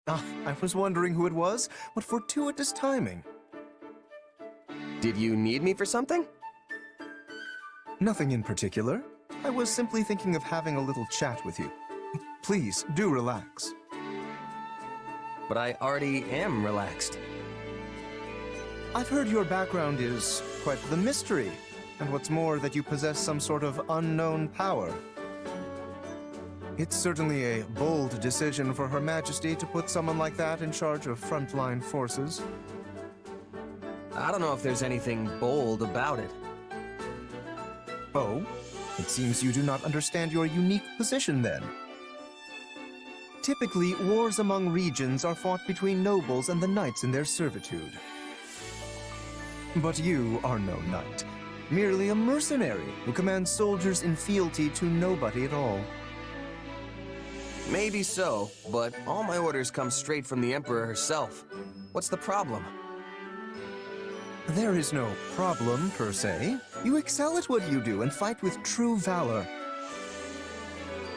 Ah, I was wondering who it was. What fortuitous timing. Did you need me for something? Nothing in particular. I was simply thinking of having a little chat with you. Please, do relax. But I already am relaxed. I've heard your background is quite the mystery, and what's more, that you possess some sort of unknown power. It's certainly a bold decision for Her Majesty to put someone like that in charge of frontline forces. I don't know if there's anything bold about it. Oh? It seems you do not understand your unique position then. Typically, wars among regions are fought between nobles and the knights in their servitude. But you are no knight, merely a mercenary who commands soldiers in fealty to nobody at all. Maybe so, but all my orders come straight from the Emperor herself. What's the problem? There is no problem, per se. You excel at what you do and fight with true valor.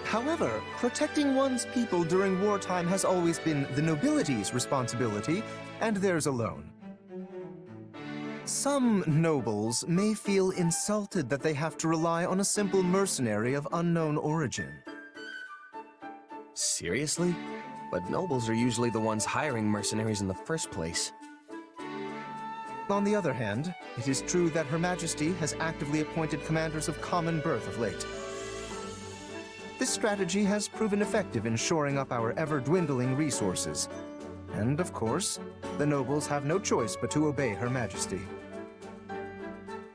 However, protecting one's people during wartime has always been the nobility's responsibility, and theirs alone. Some nobles may feel insulted that they have to rely on a simple mercenary of unknown origin. Seriously? But nobles are usually the ones hiring mercenaries in the first place. On the other hand, it is true that Her Majesty has actively appointed commanders of common birth of late. This strategy has proven effective in shoring up our ever-dwindling resources. And, of course, the nobles have no choice but to obey Her Majesty.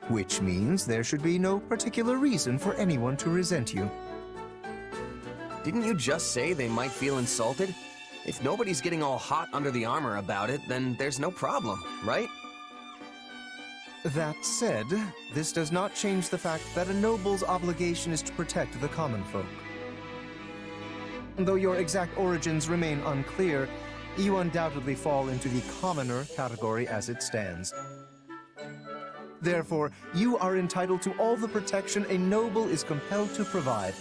Which means there should be no particular reason for anyone to resent you. Didn't you just say they might feel insulted? If nobody's getting all hot under the armor about it, then there's no problem, right? That said, this does not change the fact that a noble's obligation is to protect the common folk. Though your exact origins remain unclear, you undoubtedly fall into the commoner category as it stands. Therefore, you are entitled to all the protection a noble is compelled to provide.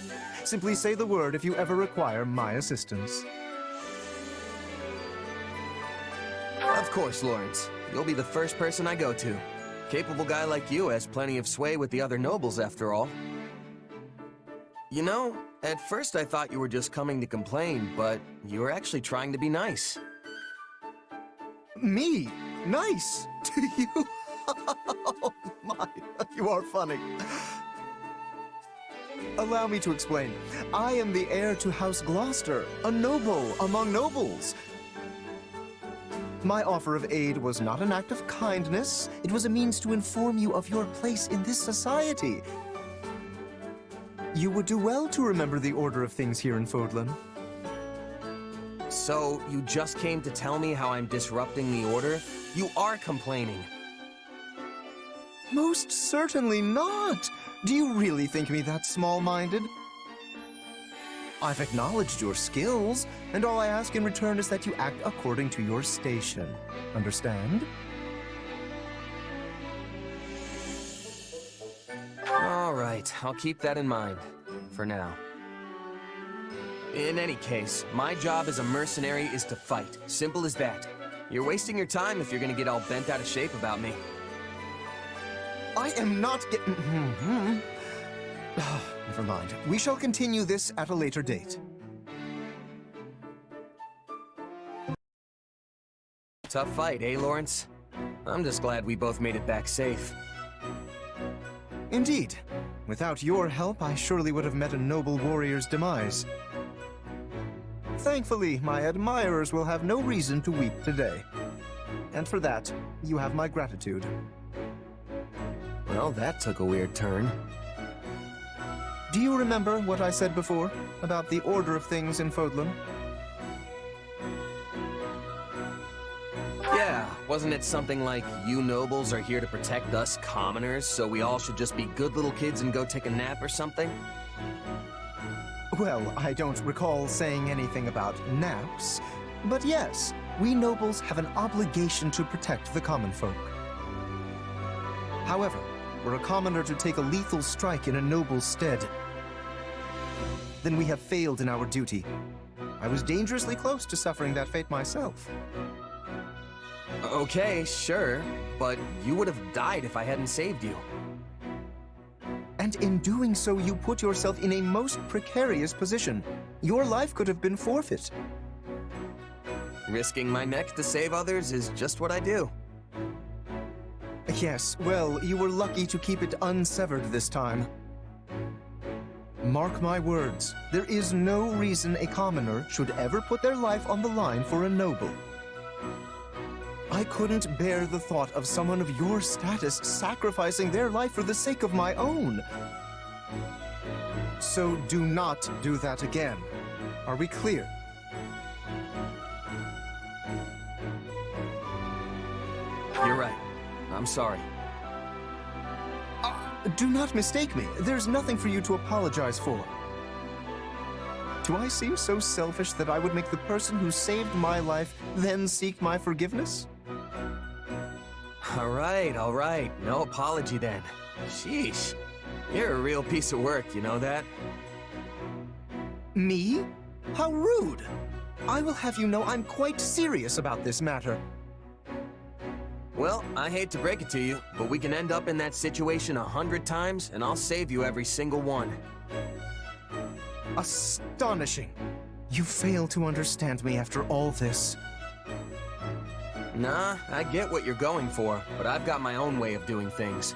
Simply say the word if you ever require my assistance. Of course, Lorenz. You'll be the first person I go to. Capable guy like you has plenty of sway with the other nobles, after all. You know, at first I thought you were just coming to complain, but you were actually trying to be nice. Me? Nice? To you? Oh my, you are funny. Allow me to explain. I am the heir to House Gloucester, a noble among nobles. My offer of aid was not an act of kindness. It was a means to inform you of your place in this society. You would do well to remember the order of things here in Fodlan. So, you just came to tell me how I'm disrupting the order? You are complaining. Most certainly not. Do you really think me that small-minded? I've acknowledged your skills, and all I ask in return is that you act according to your station. Understand? All right, I'll keep that in mind. For now. In any case, my job as a mercenary is to fight. Simple as that. You're wasting your time if you're gonna get all bent out of shape about me. I am not getting... Never mind. We shall continue this at a later date. Tough fight, eh, Lorenz? I'm just glad we both made it back safe. Indeed. Without your help, I surely would have met a noble warrior's demise. Thankfully, my admirers will have no reason to weep today. And for that, you have my gratitude. Well, that took a weird turn. Do you remember what I said before about the order of things in Fodlan? Yeah, wasn't it something like, you nobles are here to protect us commoners, so we all should just be good little kids and go take a nap or something? Well, I don't recall saying anything about naps, but yes, we nobles have an obligation to protect the common folk. However, were a commoner to take a lethal strike in a noble's stead, then we have failed in our duty. I was dangerously close to suffering that fate myself. Okay, sure, but you would have died if I hadn't saved you. And in doing so, you put yourself in a most precarious position. Your life could have been forfeit. Risking my neck to save others is just what I do. Yes, well, you were lucky to keep it unsevered this time. Mark my words, there is no reason a commoner should ever put their life on the line for a noble. I couldn't bear the thought of someone of your status sacrificing their life for the sake of my own. So do not do that again. Are we clear? You're right. I'm sorry. Do not mistake me. There's nothing for you to apologize for. Do I seem so selfish that I would make the person who saved my life then seek my forgiveness? All right. No apology then. Sheesh. You're a real piece of work, you know that? Me? How rude! I will have you know I'm quite serious about this matter. Well, I hate to break it to you, but we can end up in that situation 100 times, and I'll save you every single one. Astonishing! You fail to understand me after all this. Nah, I get what you're going for, but I've got my own way of doing things.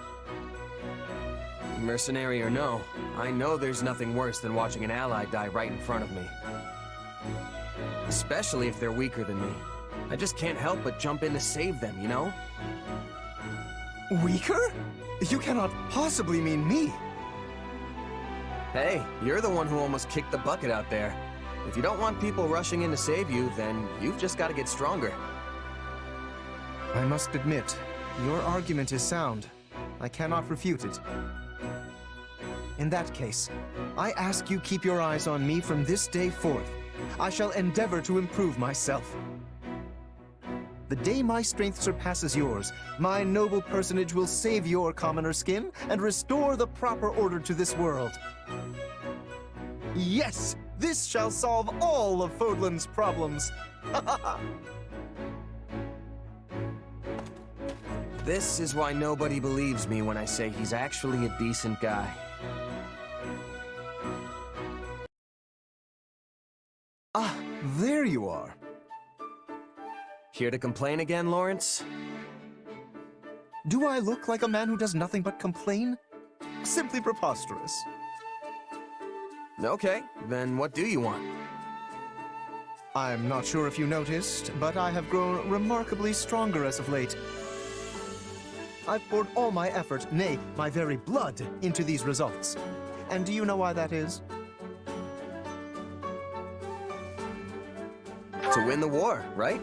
Mercenary or no, I know there's nothing worse than watching an ally die right in front of me. Especially if they're weaker than me. I just can't help but jump in to save them, you know? Weaker? You cannot possibly mean me. Hey, you're the one who almost kicked the bucket out there. If you don't want people rushing in to save you, then you've just got to get stronger. I must admit, your argument is sound. I cannot refute it. In that case, I ask you keep your eyes on me from this day forth. I shall endeavor to improve myself. The day my strength surpasses yours, my noble personage will save your commoner skin and restore the proper order to this world. Yes! This shall solve all of Fodlan's problems! This is why nobody believes me when I say he's actually a decent guy. Ah, there you are. Here to complain again, Lawrence? Do I look like a man who does nothing but complain? Simply preposterous. Okay, then what do you want? I'm not sure if you noticed, but I have grown remarkably stronger as of late. I've poured all my effort, nay, my very blood, into these results. And do you know why that is? To win the war, right?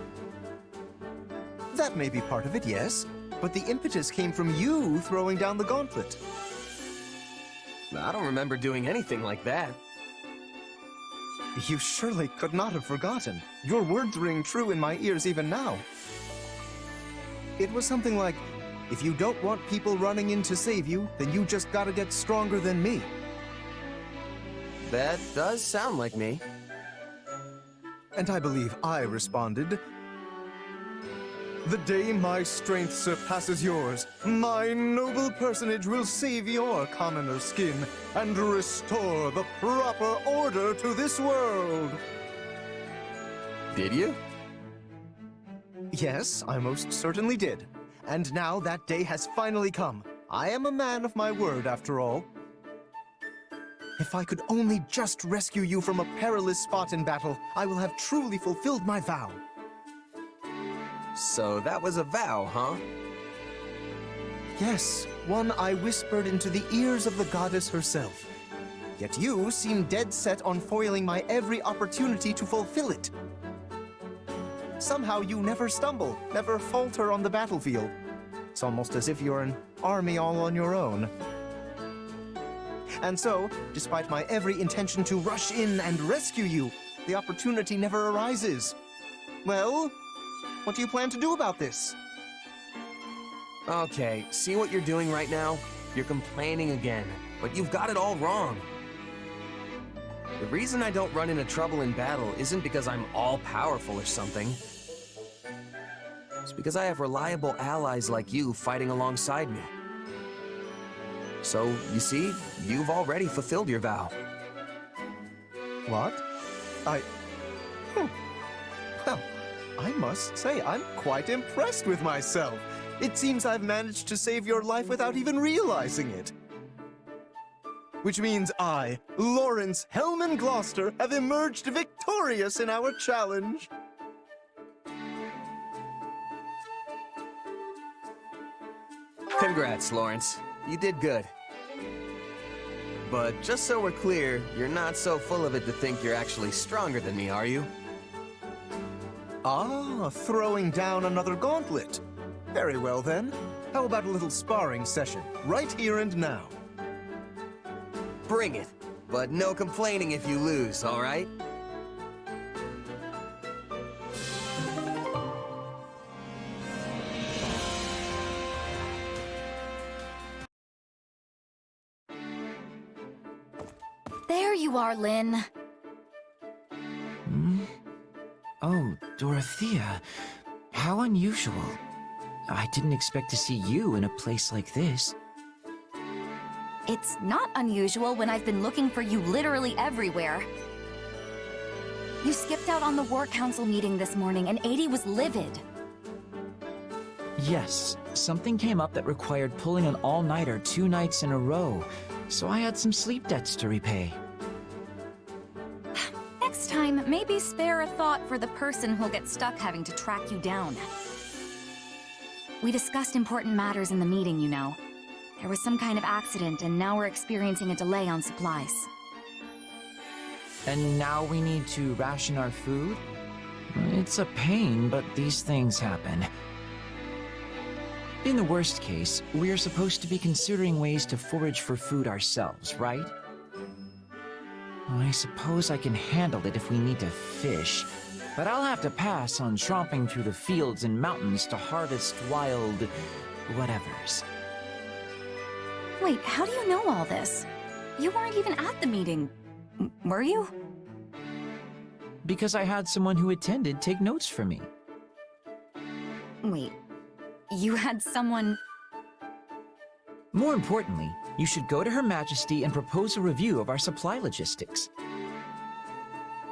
That may be part of it, yes. But the impetus came from you throwing down the gauntlet. I don't remember doing anything like that. You surely could not have forgotten. Your words ring true in my ears even now. It was something like, if you don't want people running in to save you, then you just gotta get stronger than me. That does sound like me. And I believe I responded, the day my strength surpasses yours, my noble personage will save your commoner skin and restore the proper order to this world. Did you? Yes, I most certainly did. And now that day has finally come. I am a man of my word, after all. If I could only just rescue you from a perilous spot in battle, I will have truly fulfilled my vow. So that was a vow, huh? Yes, one I whispered into the ears of the goddess herself. Yet you seem dead set on foiling my every opportunity to fulfill it. Somehow you never stumble, never falter on the battlefield. It's almost as if you're an army all on your own. And so, despite my every intention to rush in and rescue you, the opportunity never arises. Well, what do you plan to do about this? Okay, see what you're doing right now? You're complaining again, but you've got it all wrong. The reason I don't run into trouble in battle isn't because I'm all-powerful or something. It's because I have reliable allies like you fighting alongside me. So, you see, you've already fulfilled your vow. What? Well, I must say I'm quite impressed with myself. It seems I've managed to save your life without even realizing it. Which means I, Lorenz Hellman Gloucester, have emerged victorious in our challenge. Congrats, Lorenz. You did good. But just so we're clear, you're not so full of it to think you're actually stronger than me, are you? Ah, throwing down another gauntlet. Very well then. How about a little sparring session, right here and now? Bring it. But no complaining if you lose, all right? There you are, Lynn. Oh, Dorothea. How unusual. I didn't expect to see you in a place like this. It's not unusual when I've been looking for you literally everywhere. You skipped out on the War Council meeting this morning, and 80 was livid. Yes, something came up that required pulling an all-nighter 2 nights in a row, so I had some sleep debts to repay. Next time, maybe spare a thought for the person who'll get stuck having to track you down. We discussed important matters in the meeting, you know. There was some kind of accident, and now we're experiencing a delay on supplies. And now we need to ration our food? It's a pain, but these things happen. In the worst case, we're supposed to be considering ways to forage for food ourselves, right? I suppose I can handle it if we need to fish, but I'll have to pass on tromping through the fields and mountains to harvest wild... whatevers. Wait, how do you know all this? You weren't even at the meeting, were you? Because I had someone who attended take notes for me. Wait, you had someone... More importantly, you should go to Her Majesty and propose a review of our supply logistics.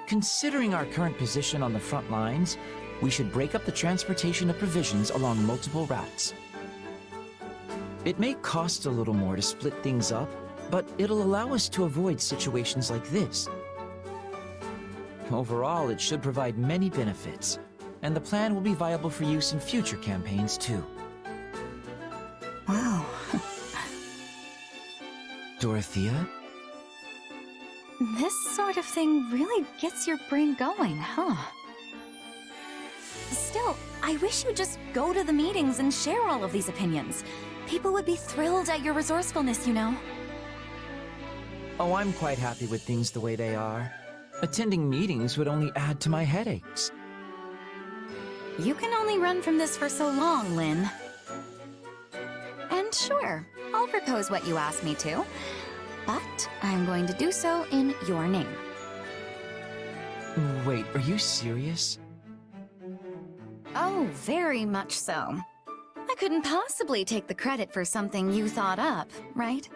Considering our current position on the front lines, we should break up the transportation of provisions along multiple routes. It may cost a little more to split things up, but it'll allow us to avoid situations like this. Overall, it should provide many benefits, and the plan will be viable for use in future campaigns too. Wow. Dorothea? This sort of thing really gets your brain going, huh? Still, I wish you'd just go to the meetings and share all of these opinions. People would be thrilled at your resourcefulness, you know. Oh, I'm quite happy with things the way they are. Attending meetings would only add to my headaches. You can only run from this for so long, Lynn. And sure, I'll propose what you asked me to, but I'm going to do so in your name. Wait, are you serious? Oh, very much so. I couldn't possibly take the credit for something you thought up, right?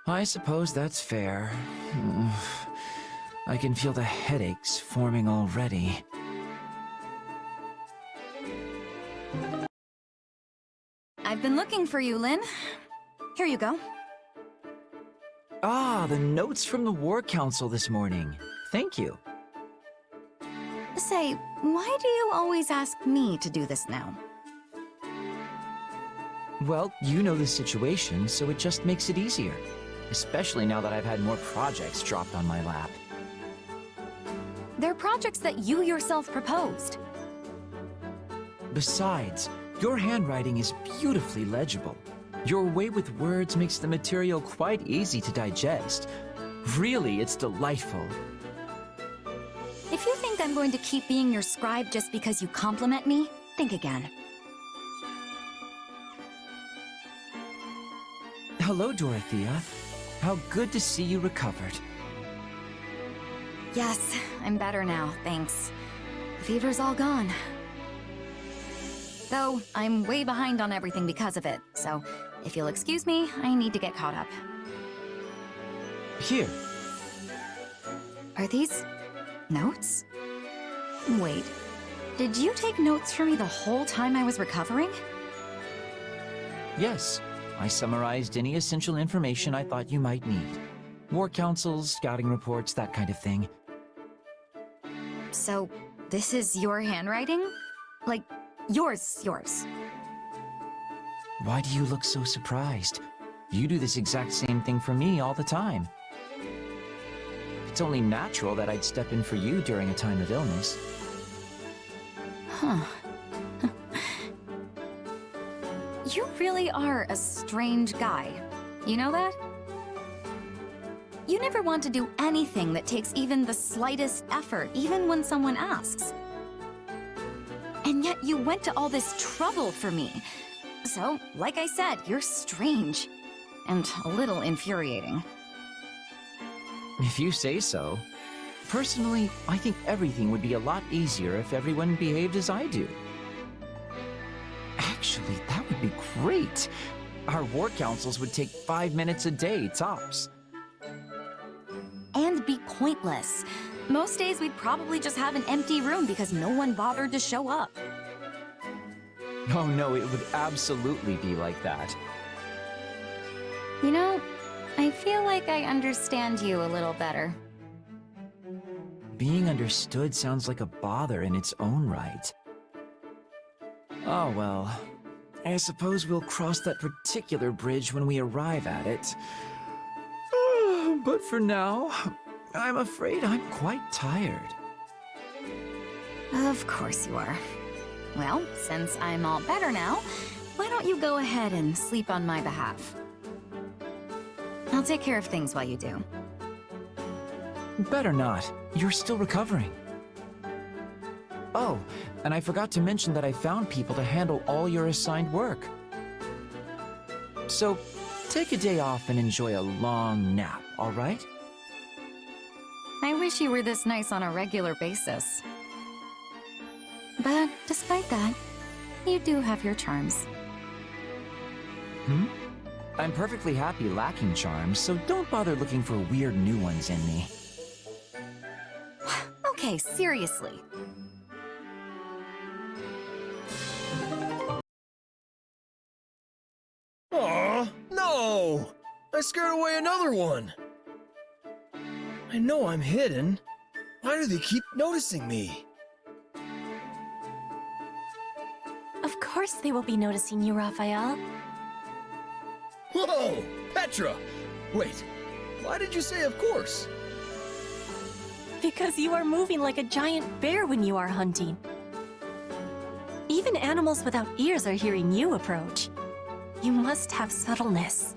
I suppose that's fair. I can feel the headaches forming already. I've been looking for you, Lynn. Here you go. Ah, the notes from the War Council this morning. Thank you. Say, why do you always ask me to do this now? Well, you know the situation, so it just makes it easier. Especially now that I've had more projects dropped on my lap. They're projects that you yourself proposed. Besides, your handwriting is beautifully legible. Your way with words makes the material quite easy to digest. Really, it's delightful. If you think I'm going to keep being your scribe just because you compliment me, think again. Hello, Dorothea. How good to see you recovered. Yes, I'm better now, thanks. The fever's all gone. Though, I'm way behind on everything because of it, so if you'll excuse me, I need to get caught up. Here. Are these notes? Wait, did you take notes for me the whole time I was recovering? Yes, I summarized any essential information I thought you might need. War councils, scouting reports, that kind of thing. So, this is your handwriting? Like, yours. Why do you look so surprised? You do this exact same thing for me all the time. It's only natural that I'd step in for you during a time of illness. Huh. You really are a strange guy. You know that? You never want to do anything that takes even the slightest effort, even when someone asks. And yet you went to all this trouble for me. So, like I said, you're strange. And a little infuriating. If you say so. Personally, I think everything would be a lot easier if everyone behaved as I do. Actually, that would be great. Our war councils would take 5 minutes a day, tops. And be pointless. Most days we'd probably just have an empty room because no one bothered to show up. Oh no, it would absolutely be like that. You know, I feel like I understand you a little better. Being understood sounds like a bother in its own right. Oh well, I suppose we'll cross that particular bridge when we arrive at it. But for now, I'm afraid I'm quite tired. Of course you are. Well, since I'm all better now, why don't you go ahead and sleep on my behalf? I'll take care of things while you do. Better not. You're still recovering. Oh, and I forgot to mention that I found people to handle all your assigned work. So, take a day off and enjoy a long nap, all right? I wish you were this nice on a regular basis. But despite that, you do have your charms. I'm perfectly happy lacking charms, so don't bother looking for weird new ones in me. Okay, seriously. Aw, no! I scared away another one! I know I'm hidden. Why do they keep noticing me? Of course they will be noticing you, Raphael. Whoa! Petra! Wait, why did you say of course? Because you are moving like a giant bear when you are hunting. Even animals without ears are hearing you approach. You must have subtleness.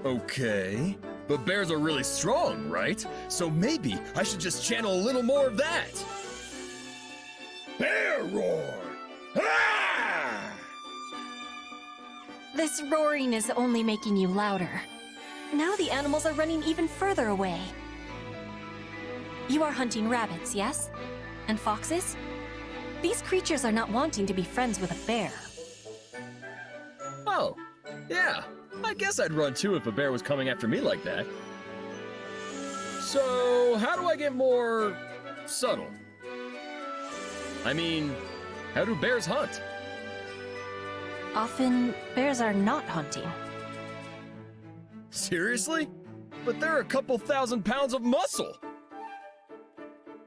Okay, but bears are really strong, right? So maybe I should just channel a little more of that. Bear roar! Ah! This roaring is only making you louder. Now the animals are running even further away. You are hunting rabbits, yes? And foxes? These creatures are not wanting to be friends with a bear. Oh, yeah. I guess I'd run too if a bear was coming after me like that. So, how do I get more subtle? I mean, how do bears hunt? Often, bears are not hunting. Seriously? But they're a couple 1,000 pounds of muscle!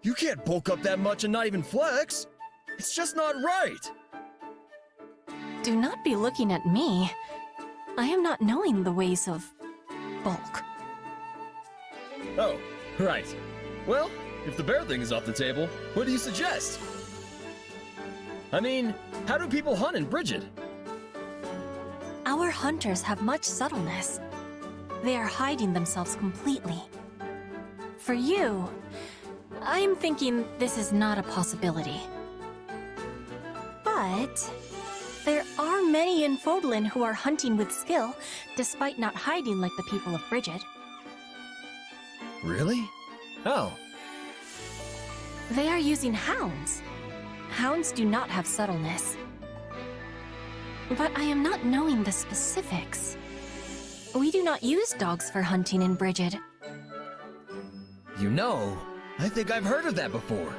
You can't bulk up that much and not even flex! It's just not right! Do not be looking at me. I am not knowing the ways of bulk. Oh, right. Well, if the bear thing is off the table, what do you suggest? I mean, how do people hunt in Bridget? Our hunters have much subtleness. They are hiding themselves completely. For you, I am thinking this is not a possibility. But there are many in Fodlan who are hunting with skill, despite not hiding like the people of Bridget. Really? Oh, They are using hounds. Hounds do not have subtleness. But I am not knowing the specifics. We do not use dogs for hunting in Brigid. you know, I think I've heard of that before.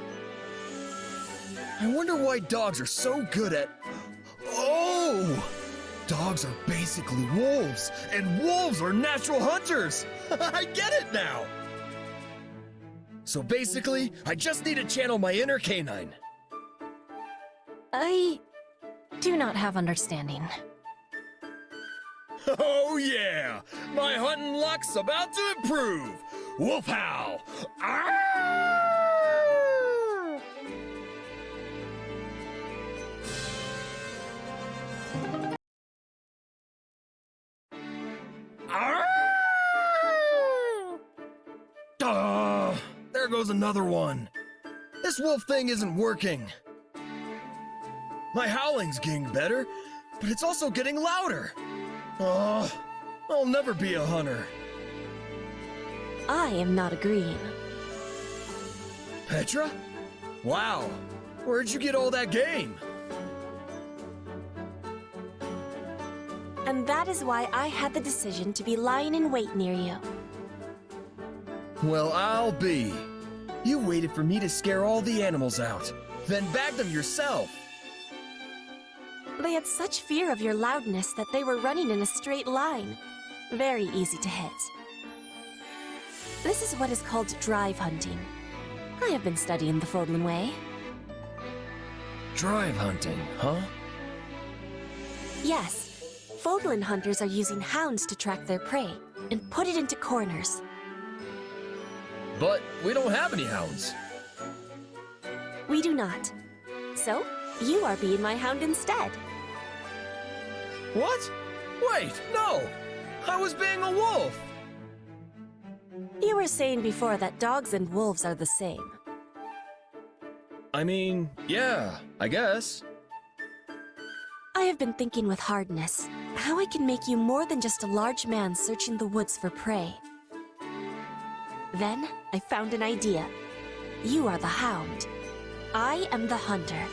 I wonder why dogs are so good at... Oh! Dogs are basically wolves, and wolves are natural hunters! I get it now! So basically, I just need to channel my inner canine. I do not have understanding. Oh yeah! My hunting luck's about to improve! Wolf howl! Arr! Arr! There goes another one. This wolf thing isn't working. My howling's getting better, but it's also getting louder. I'll never be a hunter. I am not agreeing. Petra? Wow, where'd you get all that game? And that is why I had the decision to be lying in wait near you. Well, I'll be. You waited for me to scare all the animals out, then bagged them yourself. They had such fear of your loudness that they were running in a straight line. Very easy to hit. This is what is called drive hunting. I have been studying the Fodlan way. Drive hunting, huh? Yes, Fodlan hunters are using hounds to track their prey and put it into corners. But we don't have any hounds. We do not. So, you are being my hound instead. What? Wait, no! I was being a wolf! You were saying before that dogs and wolves are the same. I mean, yeah, I guess. I have been thinking with hardness how I can make you more than just a large man searching the woods for prey. Then, I found an idea. You are the hound. I am the hunter.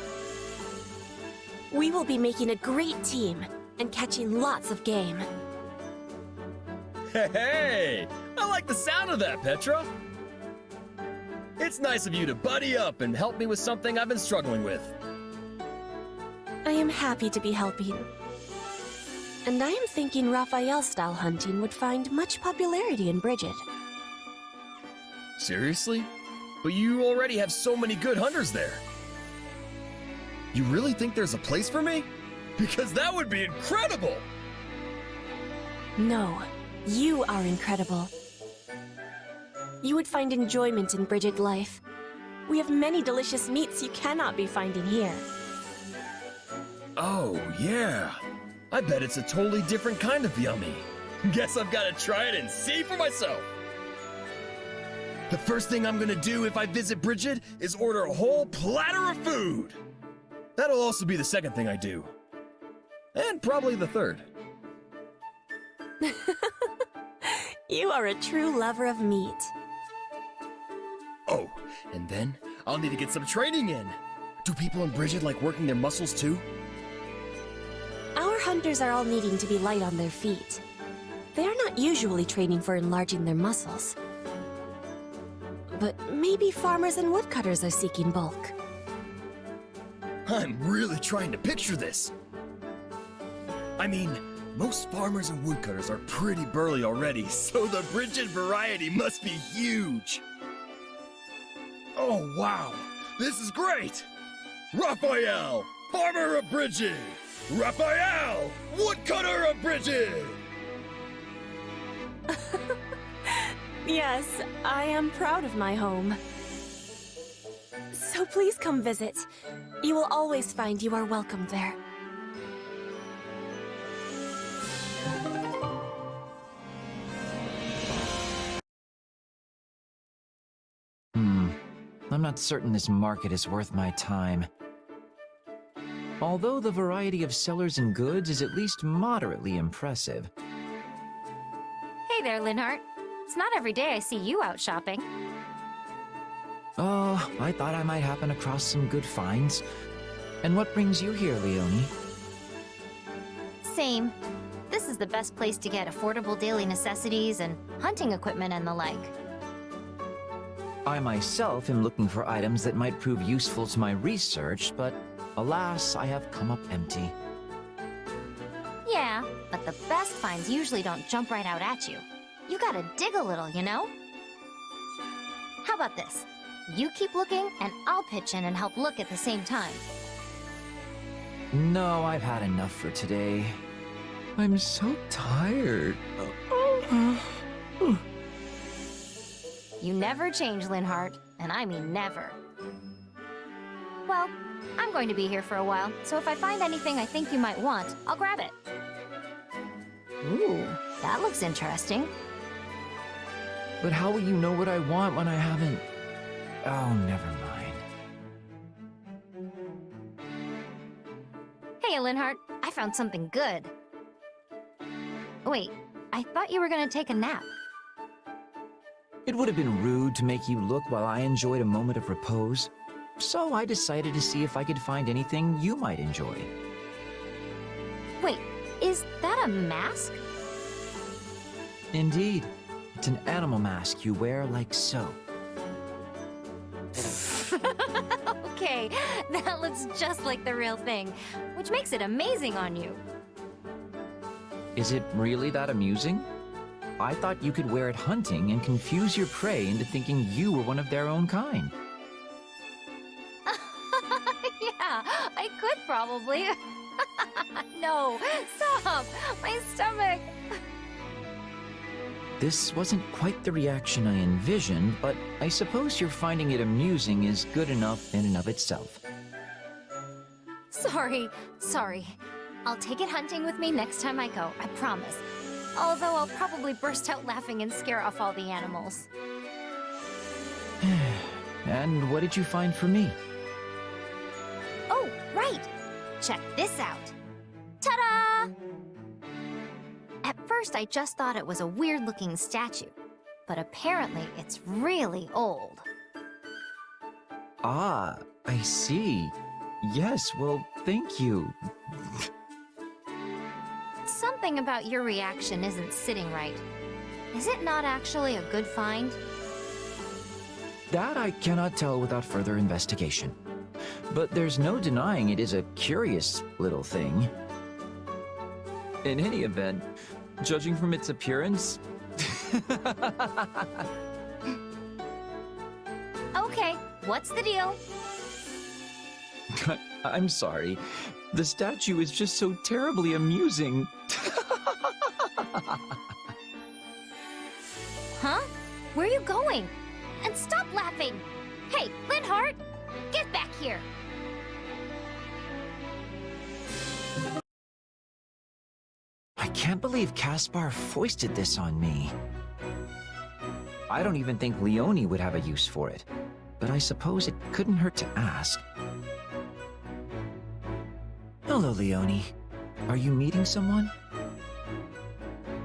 We will be making a great team and catching lots of game. Hey! I like the sound of that, Petra! It's nice of you to buddy up and help me with something I've been struggling with. I am happy to be helping. And I am thinking Raphael-style hunting would find much popularity in Brigid. Seriously? But you already have so many good hunters there. You really think there's a place for me? Because that would be incredible! No, you are incredible. You would find enjoyment in Brigid life. We have many delicious meats you cannot be finding here. Oh, yeah. I bet it's a totally different kind of yummy. Guess I've got to try it and see for myself. The first thing I'm gonna do if I visit Brigid is order a whole platter of food. That'll also be the second thing I do. And probably the third. You are a true lover of meat. Oh, and then I'll need to get some training in. Do people in Brigid like working their muscles too? Our hunters are all needing to be light on their feet. They are not usually training for enlarging their muscles. But maybe farmers and woodcutters are seeking bulk. I'm really trying to picture this. I mean, most farmers and woodcutters are pretty burly already, so the Brigid variety must be huge. Oh, wow. This is great. Raphael, farmer of Brigid. Raphael, woodcutter of Brigid. Yes, I am proud of my home. So please come visit. You will always find you are welcome there. I'm not certain this market is worth my time. Although the variety of sellers and goods is at least moderately impressive. Hey there, Linhardt. It's not every day I see you out shopping. Oh, I thought I might happen across some good finds. And what brings you here, Leonie? Same. This is the best place to get affordable daily necessities and hunting equipment and the like. I myself am looking for items that might prove useful to my research, but alas, I have come up empty. Yeah, but the best finds usually don't jump right out at you. You gotta dig a little, you know? How about this? You keep looking, and I'll pitch in and help look at the same time. No, I've had enough for today. I'm so tired. You never change, Linhardt, and I mean never. Well, I'm going to be here for a while, so if I find anything I think you might want, I'll grab it. Ooh, that looks interesting. But how will you know what I want when I haven't... Oh, never mind. Hey, Linhardt, I found something good. Wait, I thought you were gonna take a nap. It would have been rude to make you look while I enjoyed a moment of repose, so I decided to see if I could find anything you might enjoy. Wait, is that a mask? Indeed. It's an animal mask you wear like so. Okay, that looks just like the real thing, which makes it amazing on you. Is it really that amusing? I thought you could wear it hunting and confuse your prey into thinking you were one of their own kind. Yeah, I could probably. No, stop! My stomach! This wasn't quite the reaction I envisioned, but I suppose your finding it amusing is good enough in and of itself. Sorry. I'll take it hunting with me next time I go, I promise. Although I'll probably burst out laughing and scare off all the animals. And what did you find for me? Oh, right! Check this out. Ta-da! At first, I just thought it was a weird-looking statue, but apparently it's really old. Ah, I see. Yes, well, thank you. Something about your reaction isn't sitting right. Is it not actually a good find? That I cannot tell without further investigation. But there's no denying it is a curious little thing. In any event, judging from its appearance... Okay, what's the deal? I'm sorry. The statue is just so terribly amusing. Huh? Where are you going? And stop laughing! Hey, Linhardt! Get back here! I can't believe Caspar foisted this on me. I don't even think Leonie would have a use for it, but I suppose it couldn't hurt to ask. Hello, Leonie. Are you meeting someone?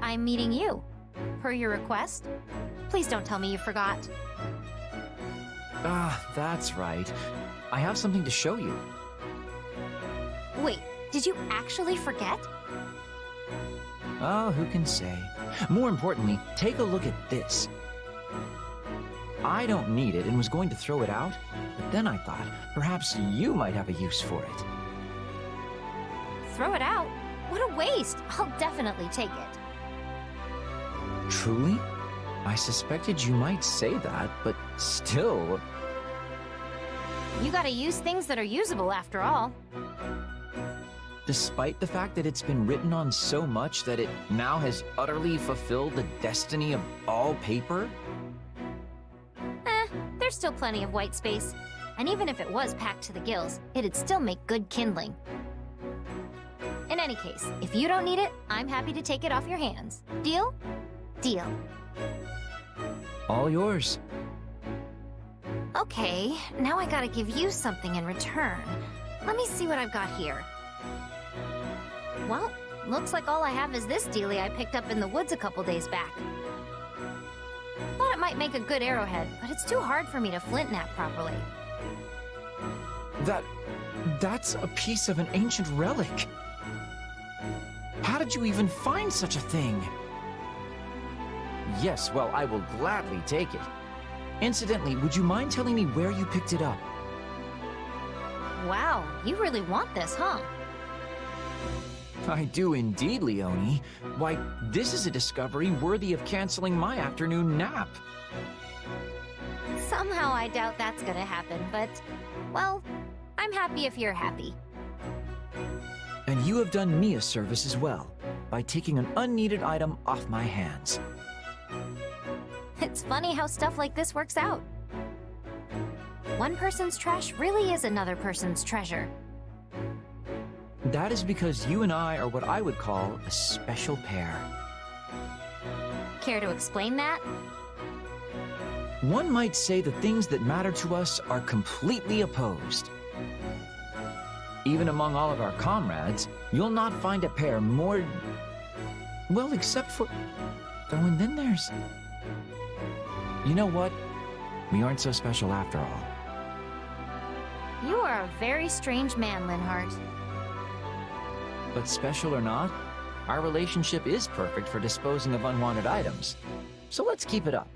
I'm meeting you. Per your request. Please don't tell me you forgot. Ah, that's right. I have something to show you. Wait, did you actually forget? Oh, who can say? More importantly, take a look at this. I don't need it and was going to throw it out, but then I thought perhaps you might have a use for it. Throw it out? What a waste! I'll definitely take it. Truly? I suspected you might say that, but still... You gotta use things that are usable after all. Despite the fact that it's been written on so much that it now has utterly fulfilled the destiny of all paper? There's still plenty of white space. And even if it was packed to the gills, it'd still make good kindling. In any case, if you don't need it, I'm happy to take it off your hands. Deal? Deal. All yours. Okay, now I gotta give you something in return. Let me see what I've got here. Well, looks like all I have is this dealie I picked up in the woods a couple days back. Thought it might make a good arrowhead, but it's too hard for me to flint knap properly. That's a piece of an ancient relic. How did you even find such a thing? Yes, well, I will gladly take it. Incidentally, would you mind telling me where you picked it up? Wow, you really want this, huh? I do indeed, Leonie. Why, this is a discovery worthy of canceling my afternoon nap. Somehow I doubt that's gonna happen, but, well, I'm happy if you're happy. And you have done me a service as well, by taking an unneeded item off my hands. It's funny how stuff like this works out. One person's trash really is another person's treasure. That is because you and I are what I would call a special pair. Care to explain that? One might say the things that matter to us are completely opposed. Even among all of our comrades, you'll not find a pair more... well, except for... oh, and then there's... You know what? We aren't so special after all. You are a very strange man, Linhardt. But special or not, our relationship is perfect for disposing of unwanted items. So let's keep it up.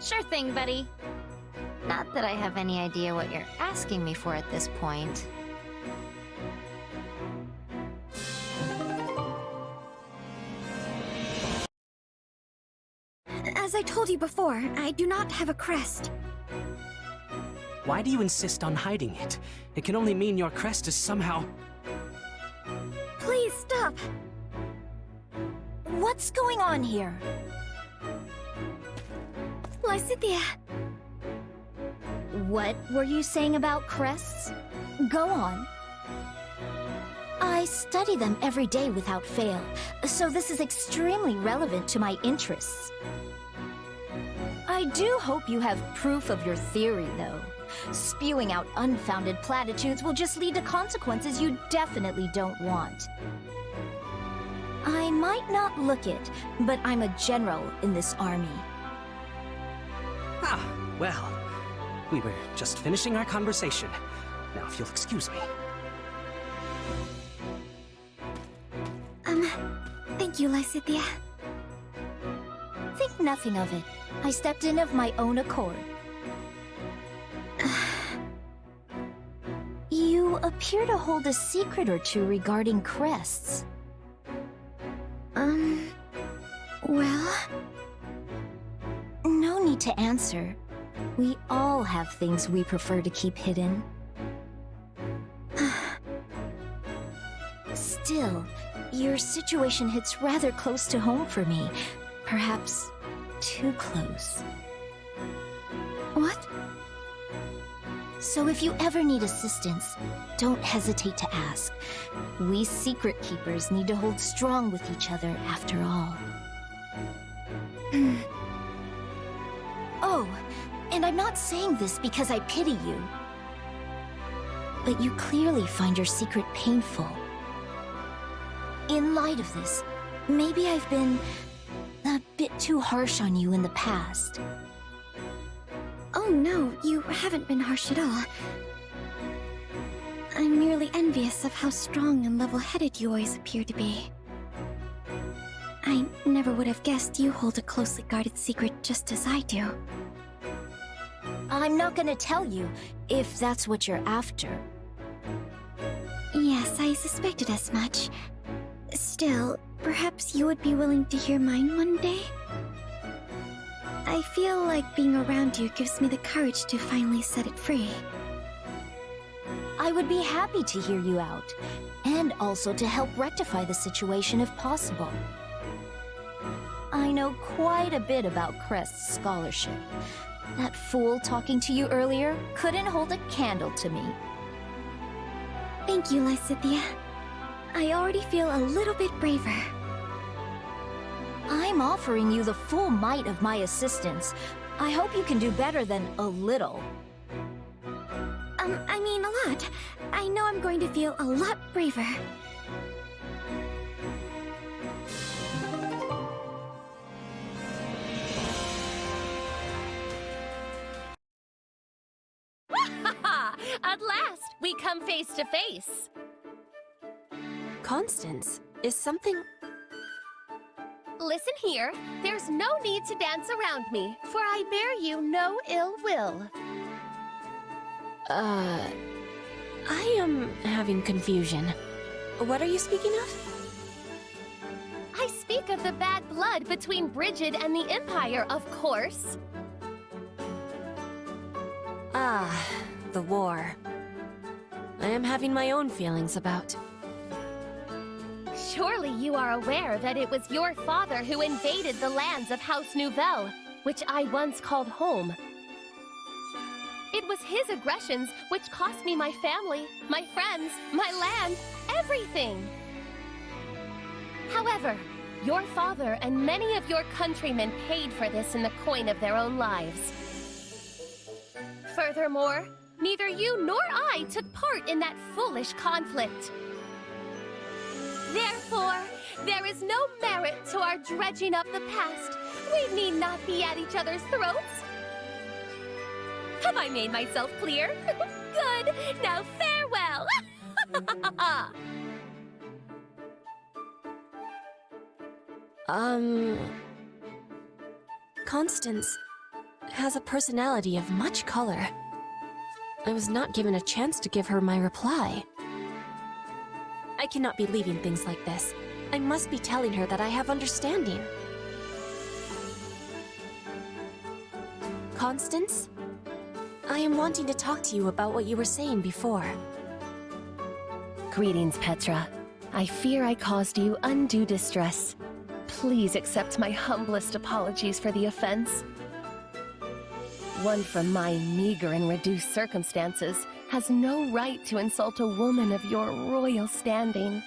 Sure thing, buddy. Not that I have any idea what you're asking me for at this point. As I told you before, I do not have a crest. Why do you insist on hiding it? It can only mean your crest is somehow... Please stop! What's going on here? Lysithea! What were you saying about crests? Go on. I study them every day without fail, so this is extremely relevant to my interests. I do hope you have proof of your theory, though. Spewing out unfounded platitudes will just lead to consequences you definitely don't want. I might not look it, but I'm a general in this army. Ah, well, we were just finishing our conversation. Now, if you'll excuse me. Thank you, Lysithea. Think nothing of it. I stepped in of my own accord. You appear to hold a secret or two regarding crests. Well... No need to answer. We all have things we prefer to keep hidden. Still, your situation hits rather close to home for me. Perhaps too close. What? So if you ever need assistance, don't hesitate to ask. We secret keepers need to hold strong with each other after all. Oh, and I'm not saying this because I pity you. But you clearly find your secret painful. In light of this, maybe I've been a bit too harsh on you in the past. Oh no, you haven't been harsh at all. I'm merely envious of how strong and level-headed you always appear to be. I never would have guessed you hold a closely guarded secret just as I do. I'm not gonna tell you, if that's what you're after. Yes, I suspected as much. Still, perhaps you would be willing to hear mine one day? I feel like being around you gives me the courage to finally set it free. I would be happy to hear you out, and also to help rectify the situation if possible. I know quite a bit about Crest's scholarship. That fool talking to you earlier couldn't hold a candle to me. Thank you, Lysithea. I already feel a little bit braver. I'm offering you the full might of my assistance. I hope you can do better than a little. I mean a lot. I know I'm going to feel a lot braver. At last, we come face to face. Constance, is something... Listen here, there's no need to dance around me, for I bear you no ill will. I am having confusion. What are you speaking of? I speak of the bad blood between Brigid and the Empire, of course. Ah, the war. I am having my own feelings about. Surely you are aware that it was your father who invaded the lands of House Nouvelle, which I once called home. It was his aggressions which cost me my family, my friends, my land, everything. However, your father and many of your countrymen paid for this in the coin of their own lives. Furthermore, neither you nor I took part in that foolish conflict. Therefore, there is no merit to our dredging up the past. We need not be at each other's throats. Have I made myself clear? Good. Now farewell. Constance has a personality of much color. I was not given a chance to give her my reply. I cannot be leaving things like this. I must be telling her that I have understanding. Constance? I am wanting to talk to you about what you were saying before. Greetings, Petra. I fear I caused you undue distress. Please accept my humblest apologies for the offense. One from my meager and reduced circumstances has no right to insult a woman of your royal standing.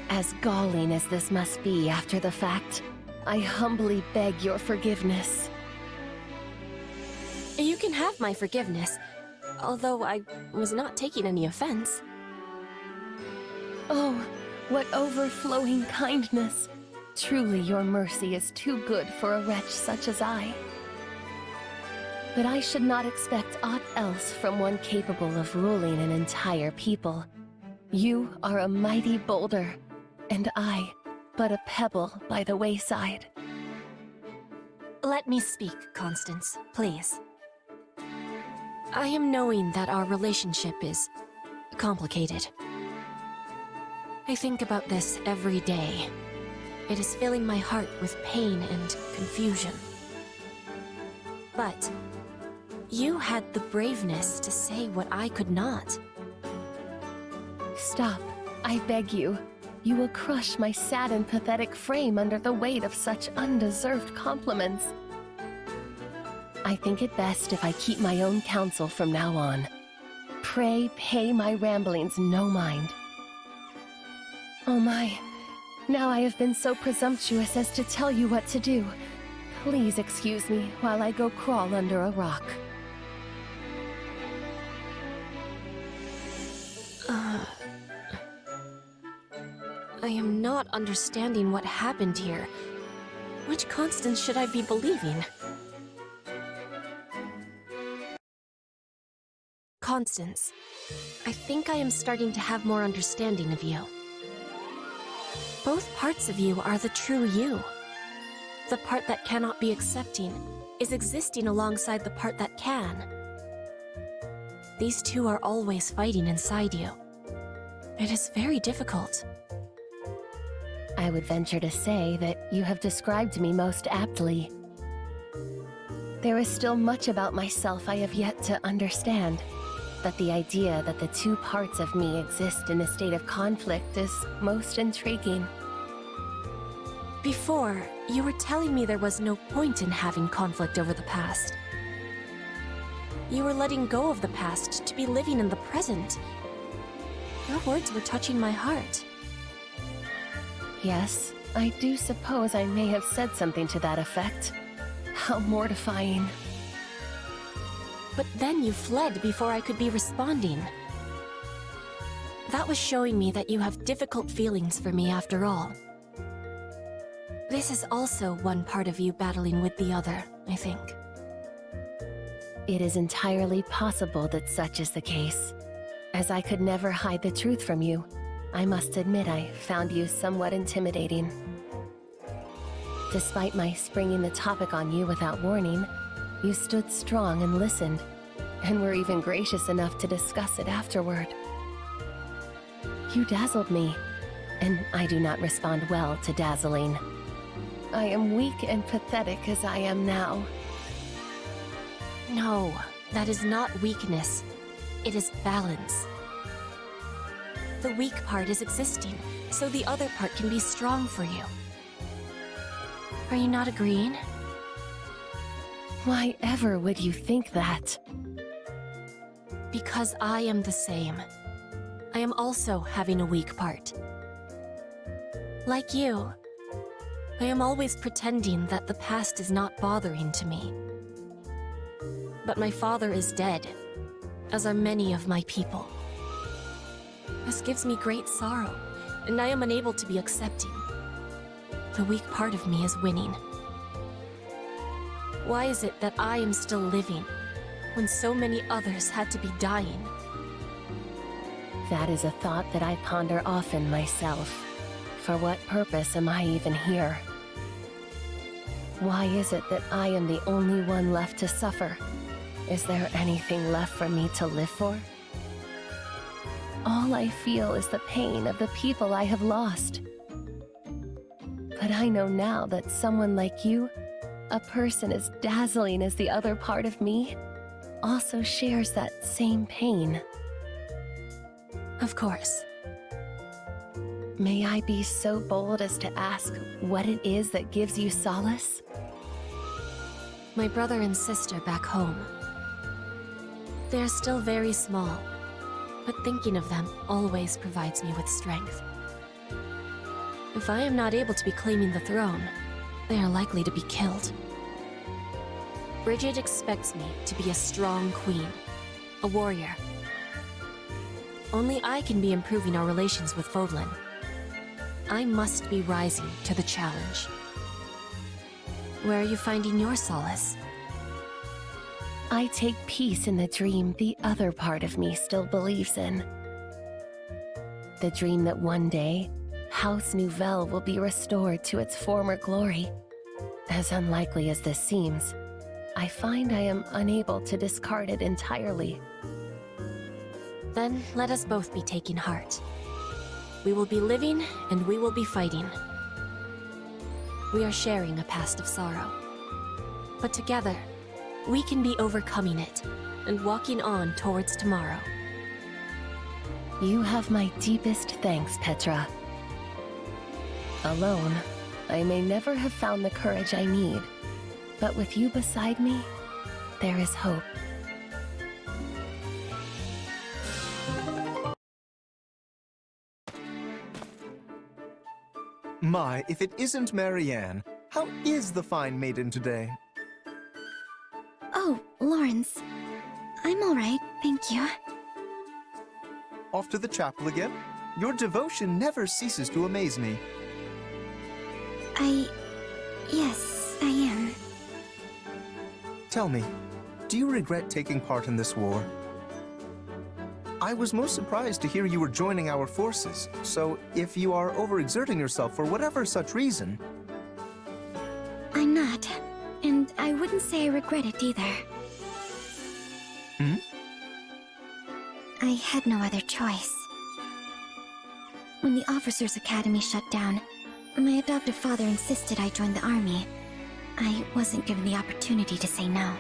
As galling as this must be after the fact, I humbly beg your forgiveness. You can have my forgiveness, although I was not taking any offense. Oh, what overflowing kindness! Truly your mercy is too good for a wretch such as I. But I should not expect aught else from one capable of ruling an entire people. You are a mighty boulder, and I, but a pebble by the wayside. Let me speak, Constance, please. I am knowing that our relationship is complicated. I think about this every day. It is filling my heart with pain and confusion. But you had the braveness to say what I could not. Stop, I beg you. You will crush my sad and pathetic frame under the weight of such undeserved compliments. I think it best if I keep my own counsel from now on. Pray pay my ramblings no mind. Oh my, now I have been so presumptuous as to tell you what to do. Please excuse me while I go crawl under a rock. I am not understanding what happened here. Which Constance should I be believing? Constance, I think I am starting to have more understanding of you. Both parts of you are the true you. The part that cannot be accepting is existing alongside the part that can. These two are always fighting inside you. It is very difficult. I would venture to say that you have described me most aptly. There is still much about myself I have yet to understand, but the idea that the two parts of me exist in a state of conflict is most intriguing. Before, you were telling me there was no point in having conflict over the past. You were letting go of the past to be living in the present. Your words were touching my heart. Yes, I do suppose I may have said something to that effect. How mortifying. But then you fled before I could be responding. That was showing me that you have difficult feelings for me after all. This is also one part of you battling with the other, I think. It is entirely possible that such is the case. As I could never hide the truth from you, I must admit I found you somewhat intimidating. Despite my springing the topic on you without warning, you stood strong and listened, and were even gracious enough to discuss it afterward. You dazzled me, and I do not respond well to dazzling. I am weak and pathetic as I am now. No, that is not weakness. It is balance. The weak part is existing, so the other part can be strong for you. Are you not agreeing? Why ever would you think that? Because I am the same. I am also having a weak part. Like you, I am always pretending that the past is not bothering to me. But my father is dead, as are many of my people. This gives me great sorrow, and I am unable to be accepting. The weak part of me is winning. Why is it that I am still living, when so many others had to be dying? That is a thought that I ponder often myself. For what purpose am I even here? Why is it that I am the only one left to suffer? Is there anything left for me to live for? All I feel is the pain of the people I have lost. But I know now that someone like you, a person as dazzling as the other part of me, also shares that same pain. Of course. May I be so bold as to ask what it is that gives you solace? My brother and sister back home. They are still very small, but thinking of them always provides me with strength. If I am not able to be claiming the throne, they are likely to be killed. Bridget expects me to be a strong queen, a warrior. Only I can be improving our relations with Fodlan. I must be rising to the challenge. Where are you finding your solace? I take peace in the dream the other part of me still believes in. The dream that one day, House Nouvelle will be restored to its former glory. As unlikely as this seems, I find I am unable to discard it entirely. Then let us both be taking heart. We will be living and we will be fighting. We are sharing a past of sorrow. But together, we can be overcoming it and walking on towards tomorrow. You have my deepest thanks, Petra. Alone, I may never have found the courage I need, but with you beside me, there is hope. My, if it isn't Marianne, how is the fine maiden today? Oh, Lorenz. I'm all right, thank you. Off to the chapel again? Your devotion never ceases to amaze me. Yes, I am. Tell me, do you regret taking part in this war? I was most surprised to hear you were joining our forces, so if you are overexerting yourself for whatever such reason... I'm not, and I wouldn't say I regret it either. Hmm? I had no other choice. When the Officers' Academy shut down, my adoptive father insisted I join the army. I wasn't given the opportunity to say no.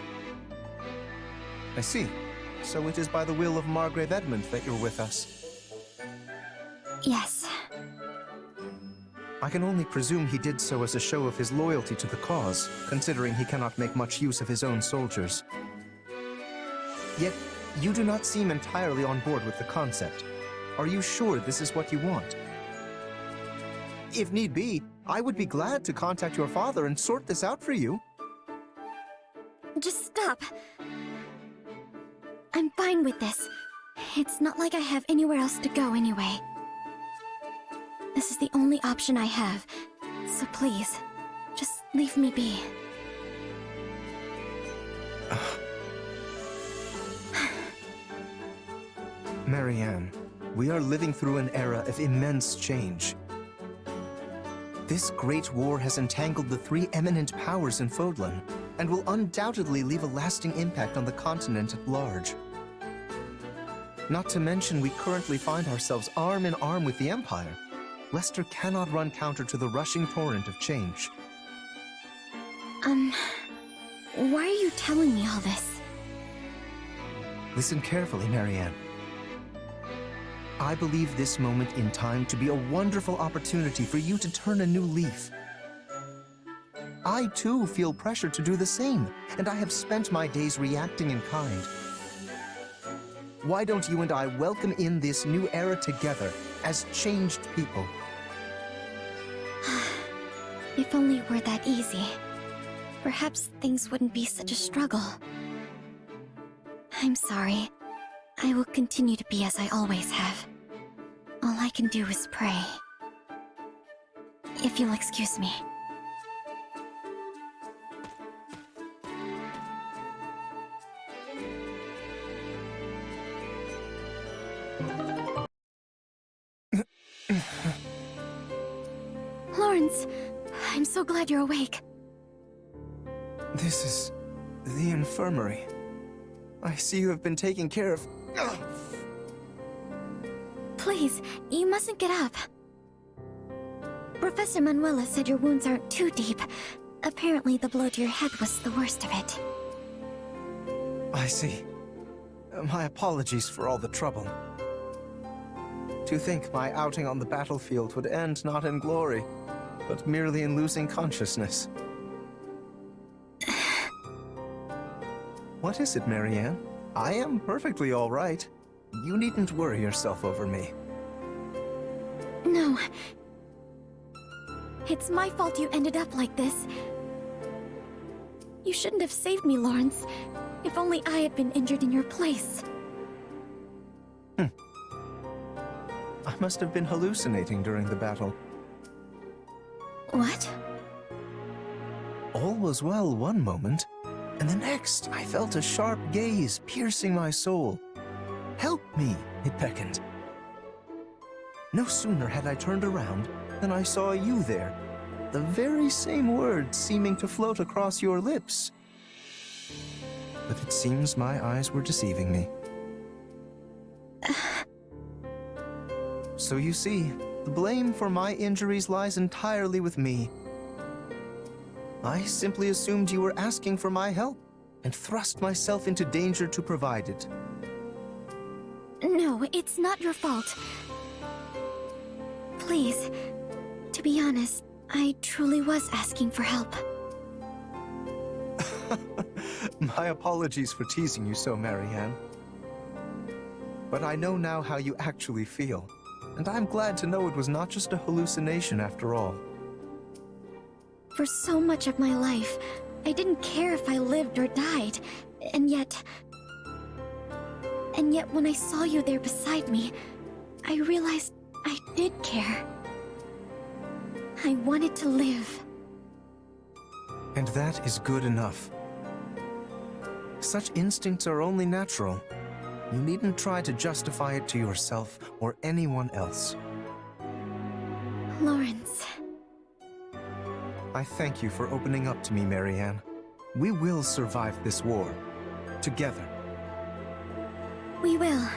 I see. So it is by the will of Margrave Edmund that you're with us. Yes. I can only presume he did so as a show of his loyalty to the cause, considering he cannot make much use of his own soldiers. Yet, you do not seem entirely on board with the concept. Are you sure this is what you want? If need be, I would be glad to contact your father and sort this out for you. Just stop. I'm fine with this. It's not like I have anywhere else to go anyway. This is the only option I have, so please, just leave me be. Marianne, we are living through an era of immense change. This great war has entangled the three eminent powers in Fodlan, and will undoubtedly leave a lasting impact on the continent at large. Not to mention, we currently find ourselves arm in arm with the Empire. Lester cannot run counter to the rushing torrent of change. Why are you telling me all this? Listen carefully, Marianne. I believe this moment in time to be a wonderful opportunity for you to turn a new leaf. I too feel pressure to do the same, and I have spent my days reacting in kind. Why don't you and I welcome in this new era together as changed people? If only it were that easy. Perhaps things wouldn't be such a struggle. I'm sorry. I will continue to be as I always have. All I can do is pray. If you'll excuse me. Lorenz, I'm so glad you're awake. This is the infirmary. I see you have been taking care of... Please, you mustn't get up. Professor Manuela said your wounds aren't too deep. Apparently the blow to your head was the worst of it. I see. My apologies for all the trouble. To think my outing on the battlefield would end not in glory, but merely in losing consciousness. What is it, Marianne? I am perfectly all right. You needn't worry yourself over me. No. It's my fault you ended up like this. You shouldn't have saved me, Lorenz. If only I had been injured in your place. I must have been hallucinating during the battle. What? All was well one moment, and the next I felt a sharp gaze piercing my soul. Help me, it beckoned. No sooner had I turned around than I saw you there, the very same words seeming to float across your lips. But it seems my eyes were deceiving me. So you see, the blame for my injuries lies entirely with me. I simply assumed you were asking for my help, and thrust myself into danger to provide it. No, it's not your fault. Please, to be honest, I truly was asking for help. My apologies for teasing you so, Marianne. But I know now how you actually feel, and I'm glad to know it was not just a hallucination after all. For so much of my life, I didn't care if I lived or died, and yet when I saw you there beside me, I realized I did care. I wanted to live. And that is good enough. Such instincts are only natural. You needn't try to justify it to yourself or anyone else. Lorenz. I thank you for opening up to me, Marianne. We will survive this war. Together. We will.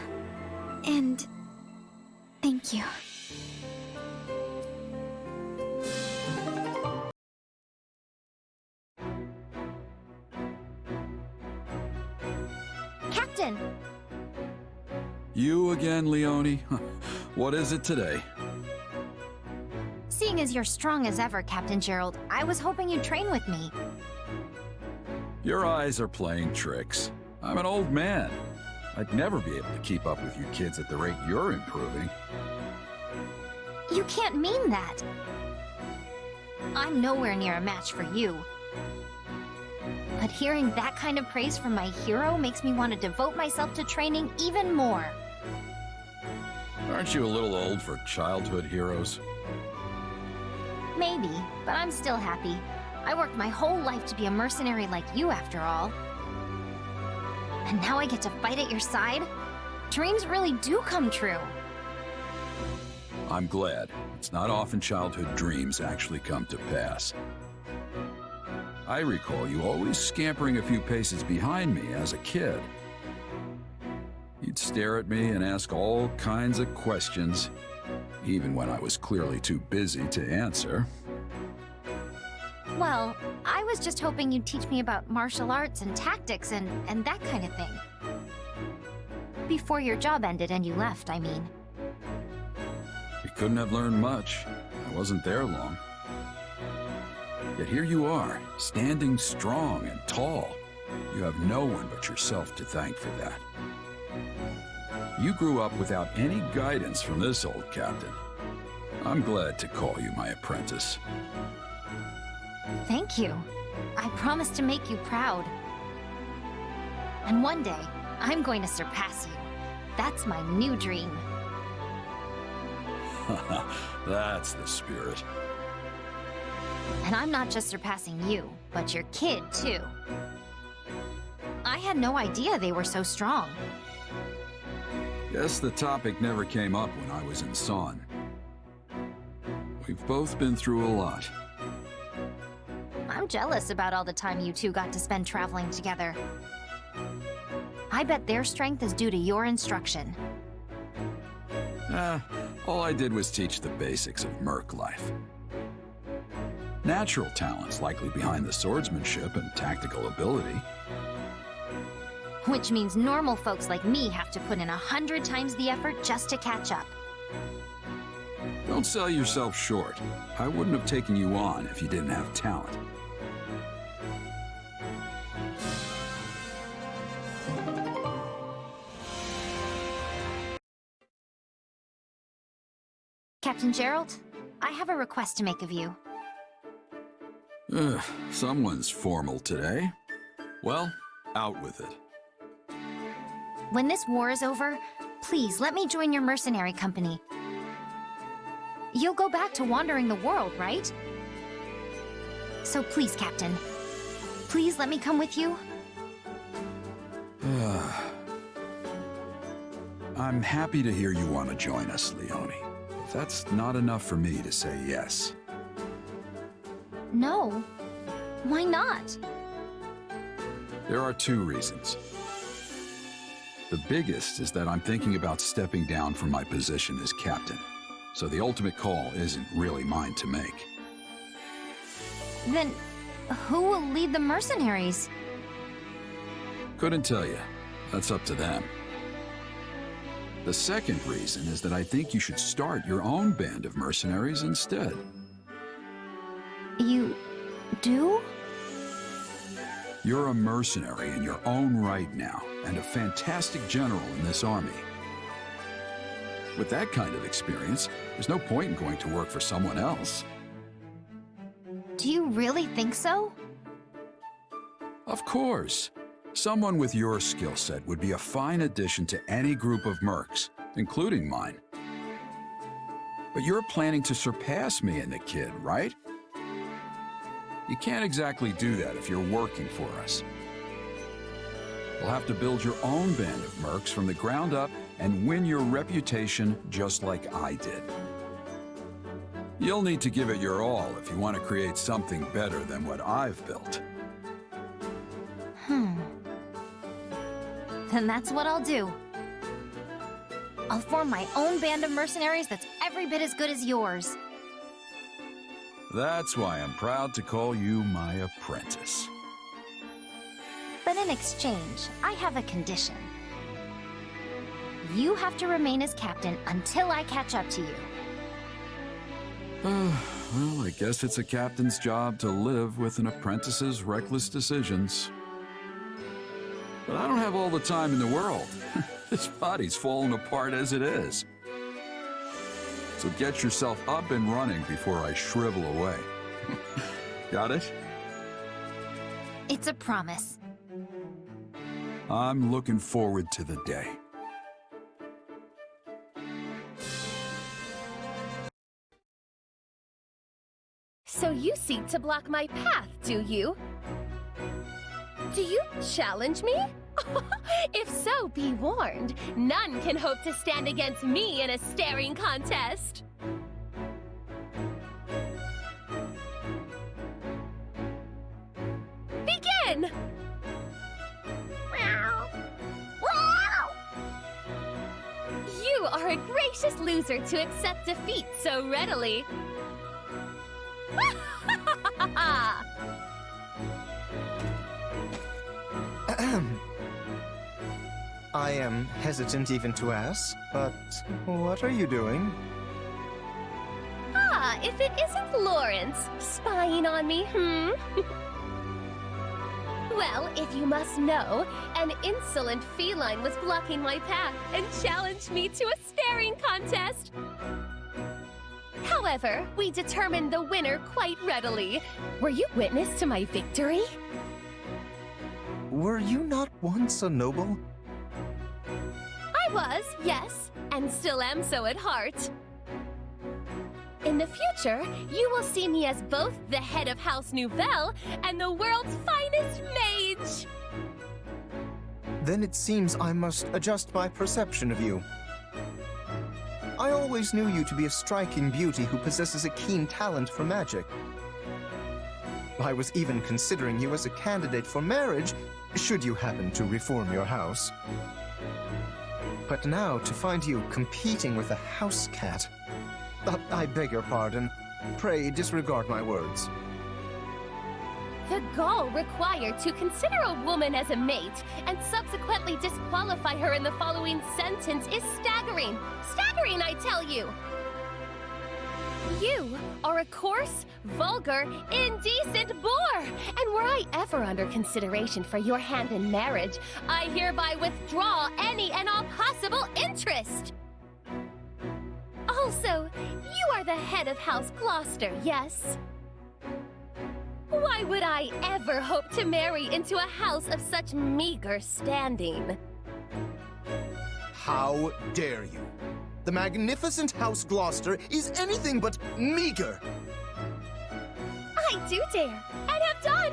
And thank you. Captain! You again, Leonie? What is it today? Seeing as you're strong as ever, Captain Jeralt, I was hoping you'd train with me. Your eyes are playing tricks. I'm an old man. I'd never be able to keep up with you kids at the rate you're improving. You can't mean that. I'm nowhere near a match for you. But hearing that kind of praise from my hero makes me want to devote myself to training even more. Aren't you a little old for childhood heroes? Maybe, but I'm still happy. I worked my whole life to be a mercenary like you, after all. And now I get to fight at your side? Dreams really do come true. I'm glad. It's not often childhood dreams actually come to pass. I recall you always scampering a few paces behind me as a kid. You'd stare at me and ask all kinds of questions, even when I was clearly too busy to answer. Well, I was just hoping you'd teach me about martial arts and tactics and that kind of thing. Before your job ended and you left, I mean. You couldn't have learned much. I wasn't there long. Yet here you are, standing strong and tall. You have no one but yourself to thank for that. You grew up without any guidance from this old captain. I'm glad to call you my apprentice. Thank you. I promise to make you proud. And one day, I'm going to surpass you. That's my new dream. That's the spirit. And I'm not just surpassing you, but your kid, too. I had no idea they were so strong. Guess the topic never came up when I was in Son. We've both been through a lot. I'm jealous about all the time you two got to spend traveling together. I bet their strength is due to your instruction. All I did was teach the basics of merc life. Natural talent's likely behind the swordsmanship and tactical ability. Which means normal folks like me have to put in 100 times the effort just to catch up. Don't sell yourself short. I wouldn't have taken you on if you didn't have talent. Captain Jeralt, I have a request to make of you. Someone's formal today. Well, out with it. When this war is over, please let me join your mercenary company. You'll go back to wandering the world, right? So please, Captain, please let me come with you. I'm happy to hear you want to join us, Leonie. That's not enough for me to say yes. No. Why not? There are two reasons. The biggest is that I'm thinking about stepping down from my position as captain, so the ultimate call isn't really mine to make. Then, who will lead the mercenaries? Couldn't tell you. That's up to them. The second reason is that I think you should start your own band of mercenaries instead. You do? You're a mercenary in your own right now, and a fantastic general in this army. With that kind of experience, there's no point in going to work for someone else. Do you really think so? Of course. Someone with your skill set would be a fine addition to any group of mercs, including mine. But you're planning to surpass me and the kid, right? You can't exactly do that if you're working for us. You'll have to build your own band of mercs from the ground up and win your reputation just like I did. You'll need to give it your all if you want to create something better than what I've built. Then that's what I'll do. I'll form my own band of mercenaries that's every bit as good as yours. That's why I'm proud to call you my apprentice. But in exchange, I have a condition. You have to remain as captain until I catch up to you. Well, I guess it's a captain's job to live with an apprentice's reckless decisions. But I don't have all the time in the world. This body's falling apart as it is. So get yourself up and running before I shrivel away. Got it? It's a promise. I'm looking forward to the day. So you seek to block my path, do you? Do you challenge me? If so, be warned. None can hope to stand against me in a staring contest. Begin! You are a gracious loser to accept defeat so readily. I am hesitant even to ask, but what are you doing? Ah, if it isn't Lorenz spying on me, Well, if you must know, an insolent feline was blocking my path and challenged me to a staring contest. However, we determined the winner quite readily. Were you witness to my victory? Were you not once a noble? I was, yes, and still am so at heart. In the future, you will see me as both the head of House Nouvelle and the world's finest mage! Then it seems I must adjust my perception of you. I always knew you to be a striking beauty who possesses a keen talent for magic. I was even considering you as a candidate for marriage, should you happen to reform your house. But now, to find you competing with a house cat... I beg your pardon. Pray disregard my words. The gall required to consider a woman as a mate and subsequently disqualify her in the following sentence is staggering. Staggering, I tell you! You are a coarse, vulgar, indecent boor! And were I ever under consideration for your hand in marriage, I hereby withdraw any and all possible interest! Also, you are the head of House Gloucester, yes? Why would I ever hope to marry into a house of such meager standing? How dare you? The magnificent House Gloucester is anything but meager! I do dare, and have done!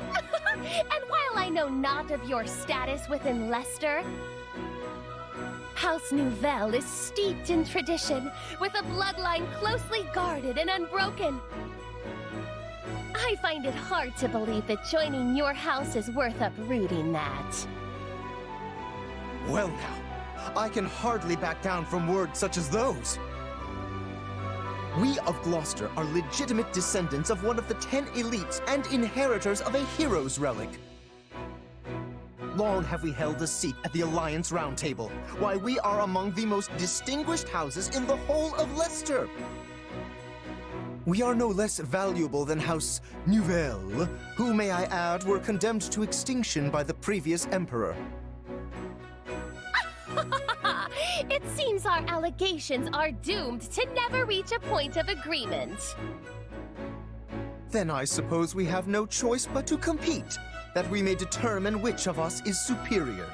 And while I know not of your status within Leicester, House Nouvelle is steeped in tradition, with a bloodline closely guarded and unbroken. I find it hard to believe that joining your house is worth uprooting that. Well now, I can hardly back down from words such as those. We of Gloucester are legitimate descendants of one of the 10 elites and inheritors of a hero's relic. Long have we held a seat at the Alliance Round Table, why we are among the most distinguished houses in the whole of Leicester. We are no less valuable than House Nouvelle, who, may I add, were condemned to extinction by the previous emperor. It seems our allegations are doomed to never reach a point of agreement. Then I suppose we have no choice but to compete, that we may determine which of us is superior.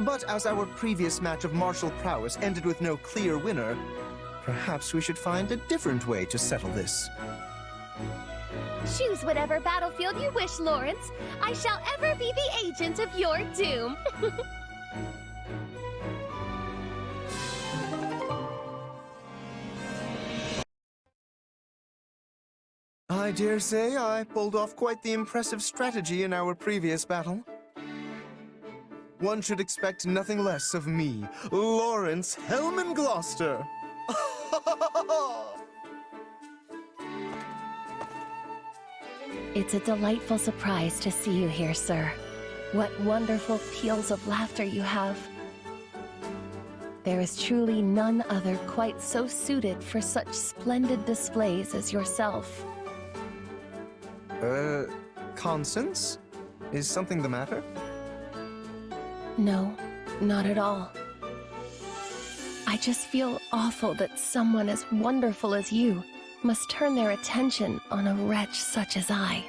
But as our previous match of martial prowess ended with no clear winner, perhaps we should find a different way to settle this. Choose whatever battlefield you wish, Lorenz. I shall ever be the agent of your doom. I dare say I pulled off quite the impressive strategy in our previous battle. One should expect nothing less of me, Lorenz Hellman Gloucester. It's a delightful surprise to see you here, sir. What wonderful peals of laughter you have. There is truly none other quite so suited for such splendid displays as yourself. Constance? Is something the matter? No, not at all. I just feel awful that someone as wonderful as you must turn their attention on a wretch such as I.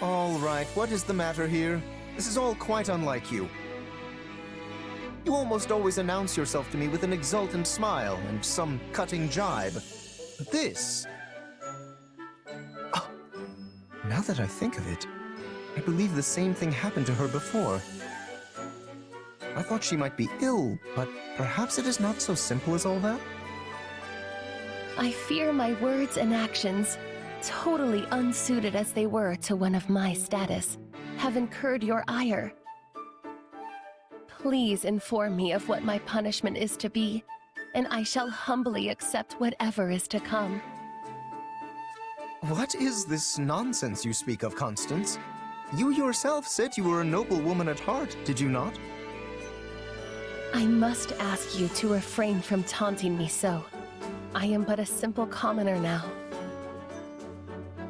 All right, what is the matter here? This is all quite unlike you. You almost always announce yourself to me with an exultant smile and some cutting jibe. This... Oh, now that I think of it, I believe the same thing happened to her before. I thought she might be ill, but perhaps it is not so simple as all that? I fear my words and actions, totally unsuited as they were to one of my status, have incurred your ire. Please inform me of what my punishment is to be, and I shall humbly accept whatever is to come. What is this nonsense you speak of, Constance? You yourself said you were a noble woman at heart, did you not? I must ask you to refrain from taunting me so. I am but a simple commoner now.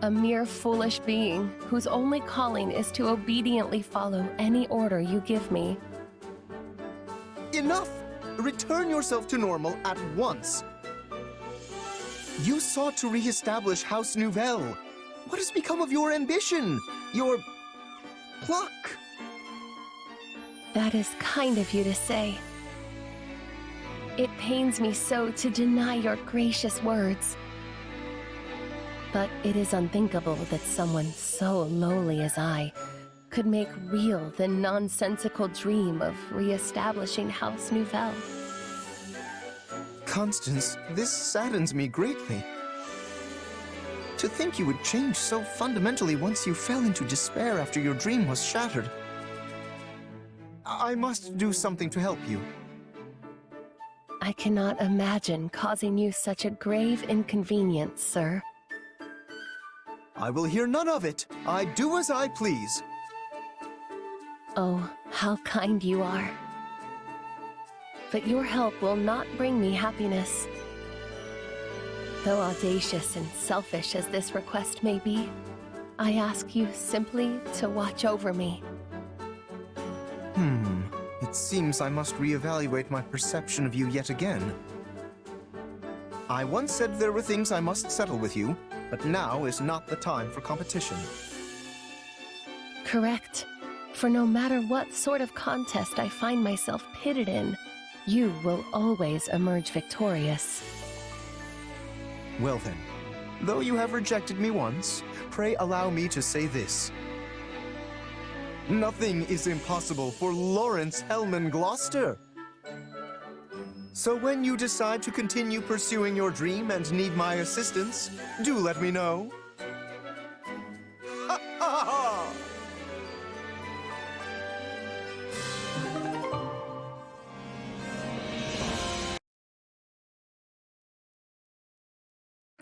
A mere foolish being whose only calling is to obediently follow any order you give me. Enough! Return yourself to normal at once! You sought to re-establish House Nouvelle. What has become of your ambition? Your pluck? That is kind of you to say. It pains me so to deny your gracious words. But it is unthinkable that someone so lowly as I could make real the nonsensical dream of re-establishing House Nouvelle. Constance, this saddens me greatly. To think you would change so fundamentally once you fell into despair after your dream was shattered. I must do something to help you. I cannot imagine causing you such a grave inconvenience, sir. I will hear none of it. I do as I please. Oh, how kind you are. But your help will not bring me happiness. Though audacious and selfish as this request may be, I ask you simply to watch over me. It seems I must reevaluate my perception of you yet again. I once said there were things I must settle with you, but now is not the time for competition. Correct. For no matter what sort of contest I find myself pitted in, you will always emerge victorious. Well then, though you have rejected me once, pray allow me to say this. Nothing is impossible for Lawrence Hellman Gloucester. So when you decide to continue pursuing your dream and need my assistance, do let me know. Ha ha ha!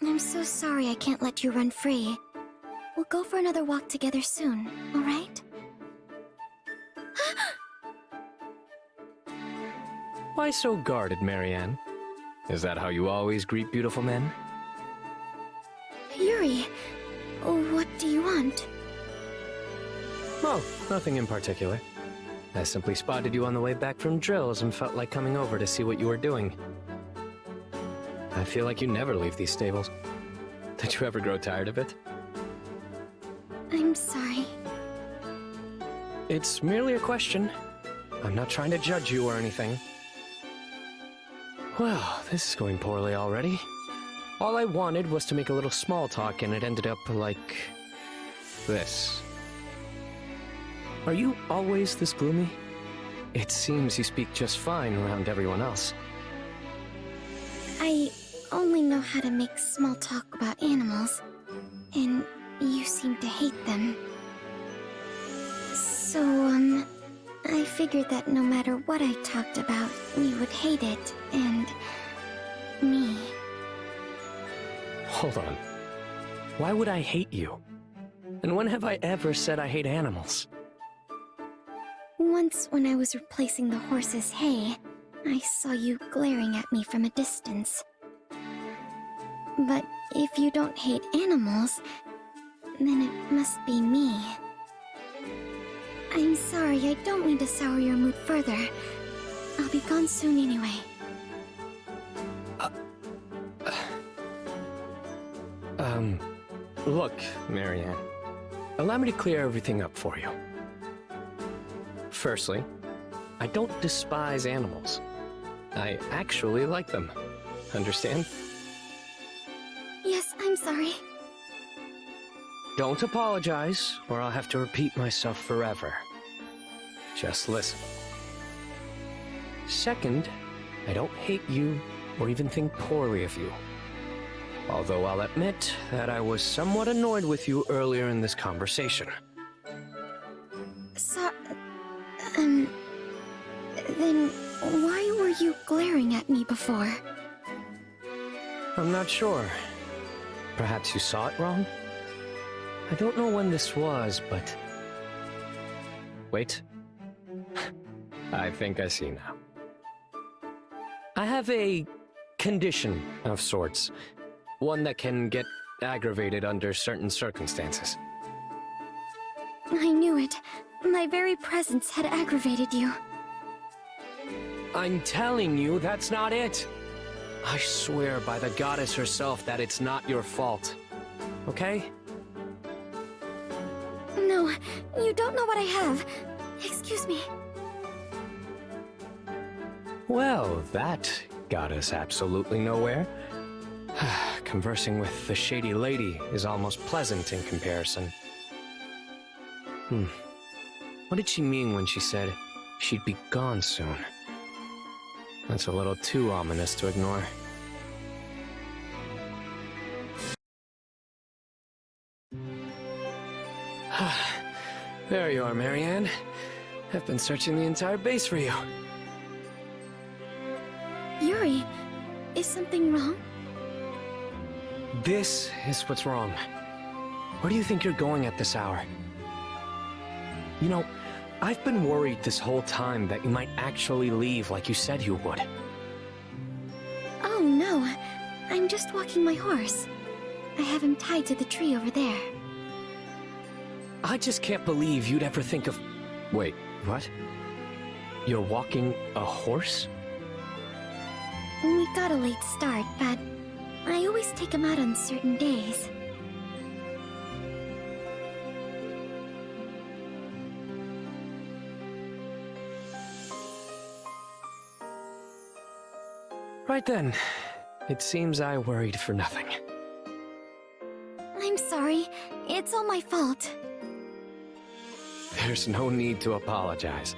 I'm so sorry I can't let you run free. We'll go for another walk together soon, all right? Why so guarded, Marianne? Is that how you always greet beautiful men? Yuri, what do you want? Oh, nothing in particular. I simply spotted you on the way back from drills and felt like coming over to see what you were doing. I feel like you never leave these stables. Did you ever grow tired of it? I'm sorry. It's merely a question. I'm not trying to judge you or anything. Well, this is going poorly already. All I wanted was to make a little small talk and it ended up like this. Are you always this gloomy? It seems you speak just fine around everyone else. I only know how to make small talk about animals, and you seem to hate them. So, I figured that no matter what I talked about, you would hate it, and me. Hold on. Why would I hate you? And when have I ever said I hate animals? Once when I was replacing the horse's hay, I saw you glaring at me from a distance. But if you don't hate animals, then it must be me. I'm sorry, I don't mean to sour your mood further. I'll be gone soon anyway. Look, Marianne. Allow me to clear everything up for you. Firstly, I don't despise animals. I actually like them. Understand? Yes, I'm sorry. Don't apologize, or I'll have to repeat myself forever. Just listen. Second, I don't hate you or even think poorly of you. Although I'll admit that I was somewhat annoyed with you earlier in this conversation. So, then why were you glaring at me before? I'm not sure. Perhaps you saw it wrong? I don't know when this was, but... Wait. I think I see now. I have a condition of sorts. One that can get aggravated under certain circumstances. I knew it. My very presence had aggravated you. I'm telling you, that's not it. I swear by the goddess herself that it's not your fault. Okay? No, you don't know what I have. Excuse me. Well, that got us absolutely nowhere. Conversing with the shady lady is almost pleasant in comparison. What did she mean when she said she'd be gone soon? That's a little too ominous to ignore. There you are, Marianne. I've been searching the entire base for you. Yuri, is something wrong? This is what's wrong. Where do you think you're going at this hour? You know, I've been worried this whole time that you might actually leave like you said you would. Oh no, I'm just walking my horse. I have him tied to the tree over there. I just can't believe you'd ever think of... Wait, what? You're walking a horse? We got a late start, but I always take him out on certain days. Right then. It seems I worried for nothing. I'm sorry. It's all my fault. There's no need to apologize.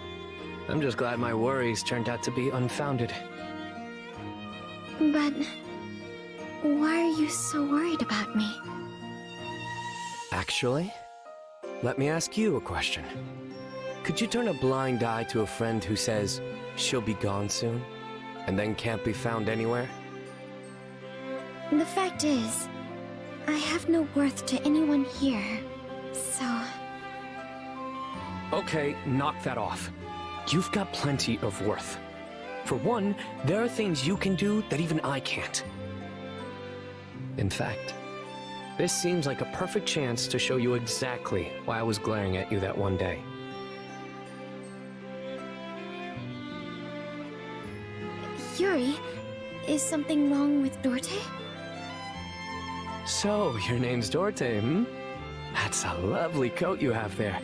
I'm just glad my worries turned out to be unfounded. But why are you so worried about me? Actually, let me ask you a question. Could you turn a blind eye to a friend who says she'll be gone soon, and then can't be found anywhere? The fact is, I have no worth to anyone here, so... Okay, knock that off. You've got plenty of worth. For one, there are things you can do that even I can't. In fact, this seems like a perfect chance to show you exactly why I was glaring at you that one day. Yuri, is something wrong with Dorothea? So, your name's Dorothea, hmm? That's a lovely coat you have there.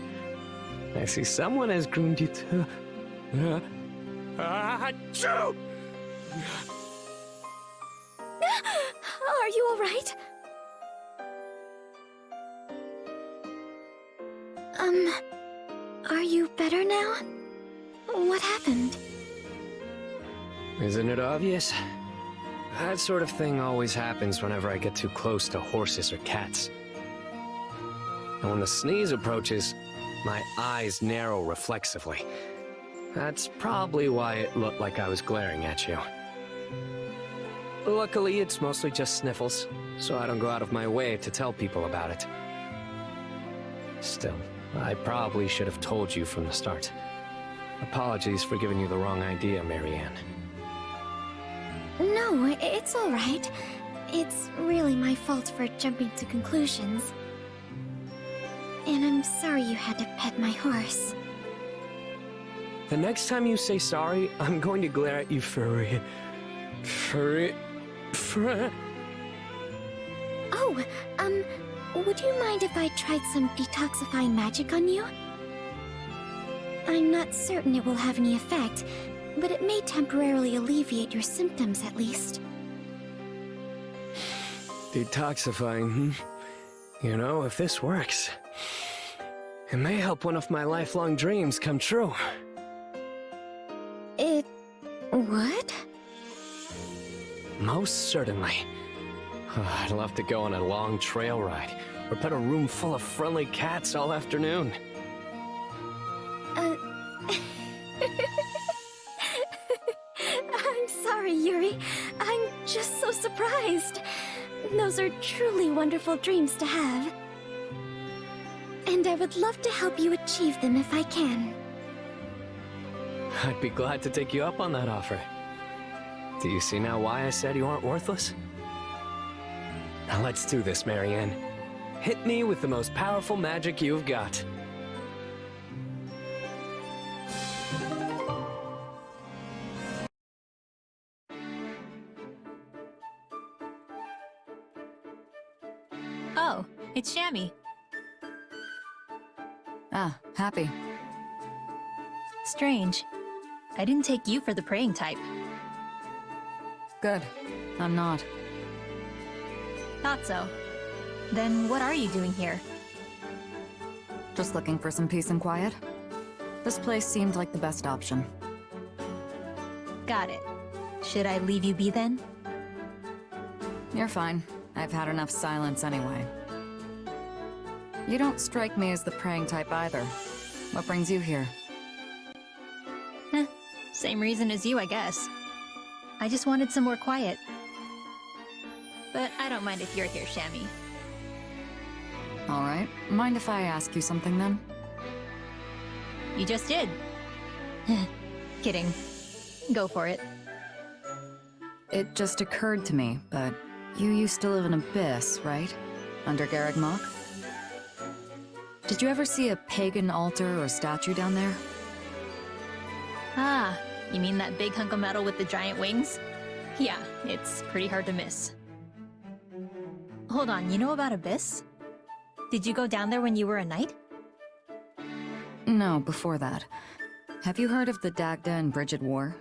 I see someone has groomed you to... Achoo! Are you all right? Are you better now? What happened? Isn't it obvious? That sort of thing always happens whenever I get too close to horses or cats. And when the sneeze approaches, my eyes narrow reflexively. That's probably why it looked like I was glaring at you. Luckily, it's mostly just sniffles, so I don't go out of my way to tell people about it. Still, I probably should have told you from the start. Apologies for giving you the wrong idea, Marianne. No, it's all right. It's really my fault for jumping to conclusions. And I'm sorry you had to pet my horse. The next time you say sorry, I'm going to glare at you Oh, would you mind if I tried some detoxifying magic on you? I'm not certain it will have any effect, but it may temporarily alleviate your symptoms at least. Detoxifying, hmm? You know, if this works, it may help one of my lifelong dreams come true. It would? Most certainly. I'd love to go on a long trail ride, or pet a room full of friendly cats all afternoon. I'm sorry, Yuri. I'm just so surprised. Those are truly wonderful dreams to have. And I would love to help you achieve them if I can. I'd be glad to take you up on that offer. Do you see now why I said you aren't worthless? Now let's do this, Marianne. Hit me with the most powerful magic you've got. Oh, it's Shammy. Ah, Hapi. Strange. I didn't take you for the praying type. Good. I'm not. Thought so. Then what are you doing here? Just looking for some peace and quiet. This place seemed like the best option. Got it. Should I leave you be then? You're fine. I've had enough silence anyway. You don't strike me as the praying type either. What brings you here? Same reason as you, I guess. I just wanted some more quiet. But I don't mind if you're here, Shammy. Alright. Mind if I ask you something then? You just did. Kidding. Go for it. It just occurred to me, but you used to live in Abyss, right? Under Garreg-Mach? Did you ever see a pagan altar or statue down there? Ah, you mean that big hunk of metal with the giant wings? Yeah, it's pretty hard to miss. Hold on, you know about Abyss? Did you go down there when you were a knight? No, before that. Have you heard of the Dagda and Brigid War?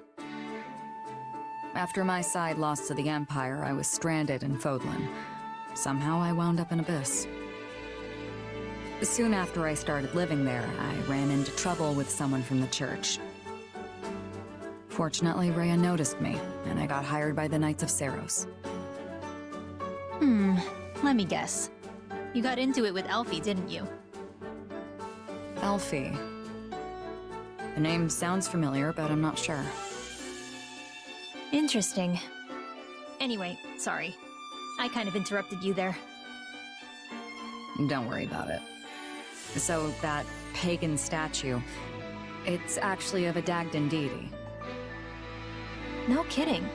After my side lost to the Empire, I was stranded in Fodlan. Somehow I wound up in Abyss. Soon after I started living there, I ran into trouble with someone from the church. Fortunately, Rhea noticed me, and I got hired by the Knights of Seiros. Let me guess. You got into it with Elfie, didn't you? Elfie. The name sounds familiar, but I'm not sure. Interesting. Anyway, sorry. I kind of interrupted you there. Don't worry about it. So, that pagan statue, it's actually of a Dagdan deity. No kidding.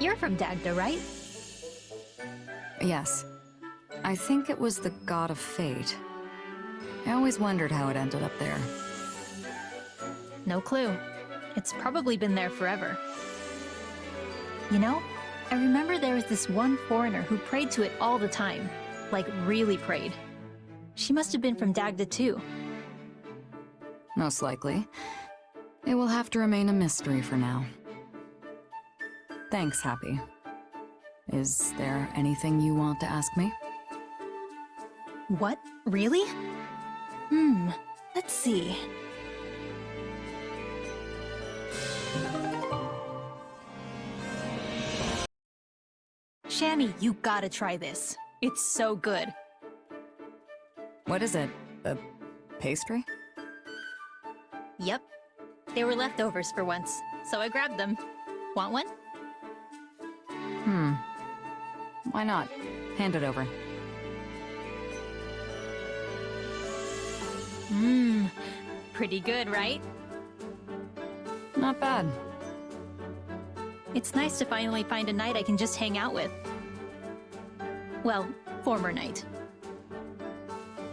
You're from Dagda, right? Yes. I think it was the god of fate. I always wondered how it ended up there. No clue. It's probably been there forever. You know, I remember there was this one foreigner who prayed to it all the time. Like, really prayed. She must have been from Dagda too. Most likely. It will have to remain a mystery for now. Thanks, Hapi. Is there anything you want to ask me? What? Really? Let's see. Shammy, you gotta try this. It's so good. What is it? A pastry? Yep. They were leftovers for once, so I grabbed them. Want one? Why not? Hand it over. Pretty good, right? Not bad. It's nice to finally find a knight I can just hang out with. Well, former knight.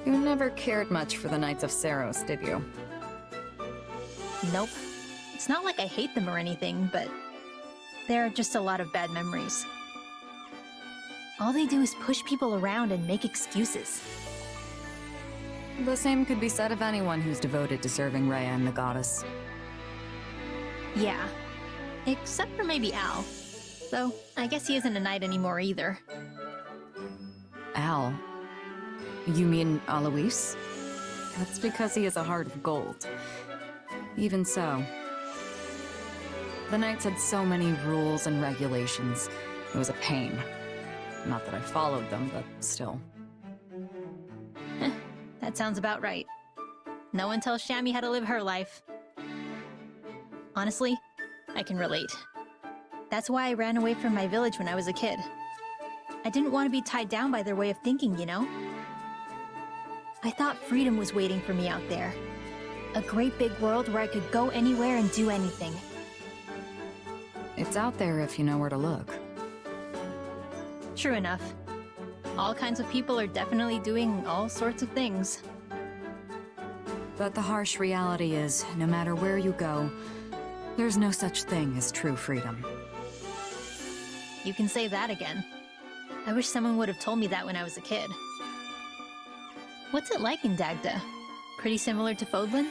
You never cared much for the Knights of Seiros, did you? Nope. It's not like I hate them or anything, but there are just a lot of bad memories. All they do is push people around and make excuses. The same could be said of anyone who's devoted to serving Rhea and the goddess. Yeah. Except for maybe Al. Though, I guess he isn't a knight anymore either. Al? You mean Alois? That's because he has a heart of gold. Even so, the Knights had so many rules and regulations. It was a pain. Not that I followed them, but still. That sounds about right. No one tells Shammy how to live her life. Honestly, I can relate. That's why I ran away from my village when I was a kid. I didn't want to be tied down by their way of thinking, you know? I thought freedom was waiting for me out there. A great big world where I could go anywhere and do anything. It's out there if you know where to look. True enough. All kinds of people are definitely doing all sorts of things. But the harsh reality is, no matter where you go, there's no such thing as true freedom. You can say that again. I wish someone would have told me that when I was a kid. What's it like in Dagda? Pretty similar to Fodlan?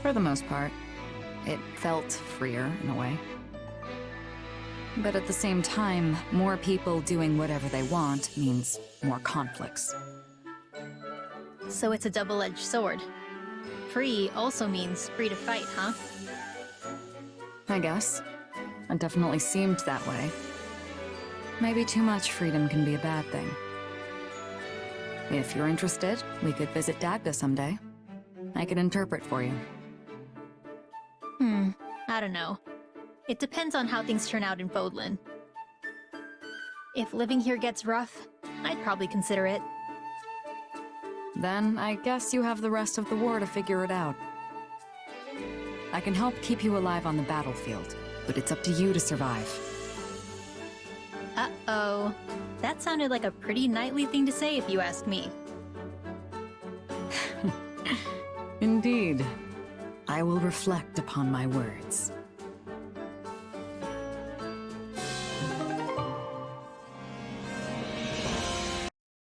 For the most part. It felt freer, in a way. But at the same time, more people doing whatever they want means more conflicts. So it's a double-edged sword. Free also means free to fight, huh? I guess. It definitely seemed that way. Maybe too much freedom can be a bad thing. If you're interested, we could visit Dagda someday. I could interpret for you. I don't know. It depends on how things turn out in Fodlan. If living here gets rough, I'd probably consider it. Then I guess you have the rest of the war to figure it out. I can help keep you alive on the battlefield, but it's up to you to survive. Uh-oh. That sounded like a pretty knightly thing to say if you ask me. Indeed. I will reflect upon my words.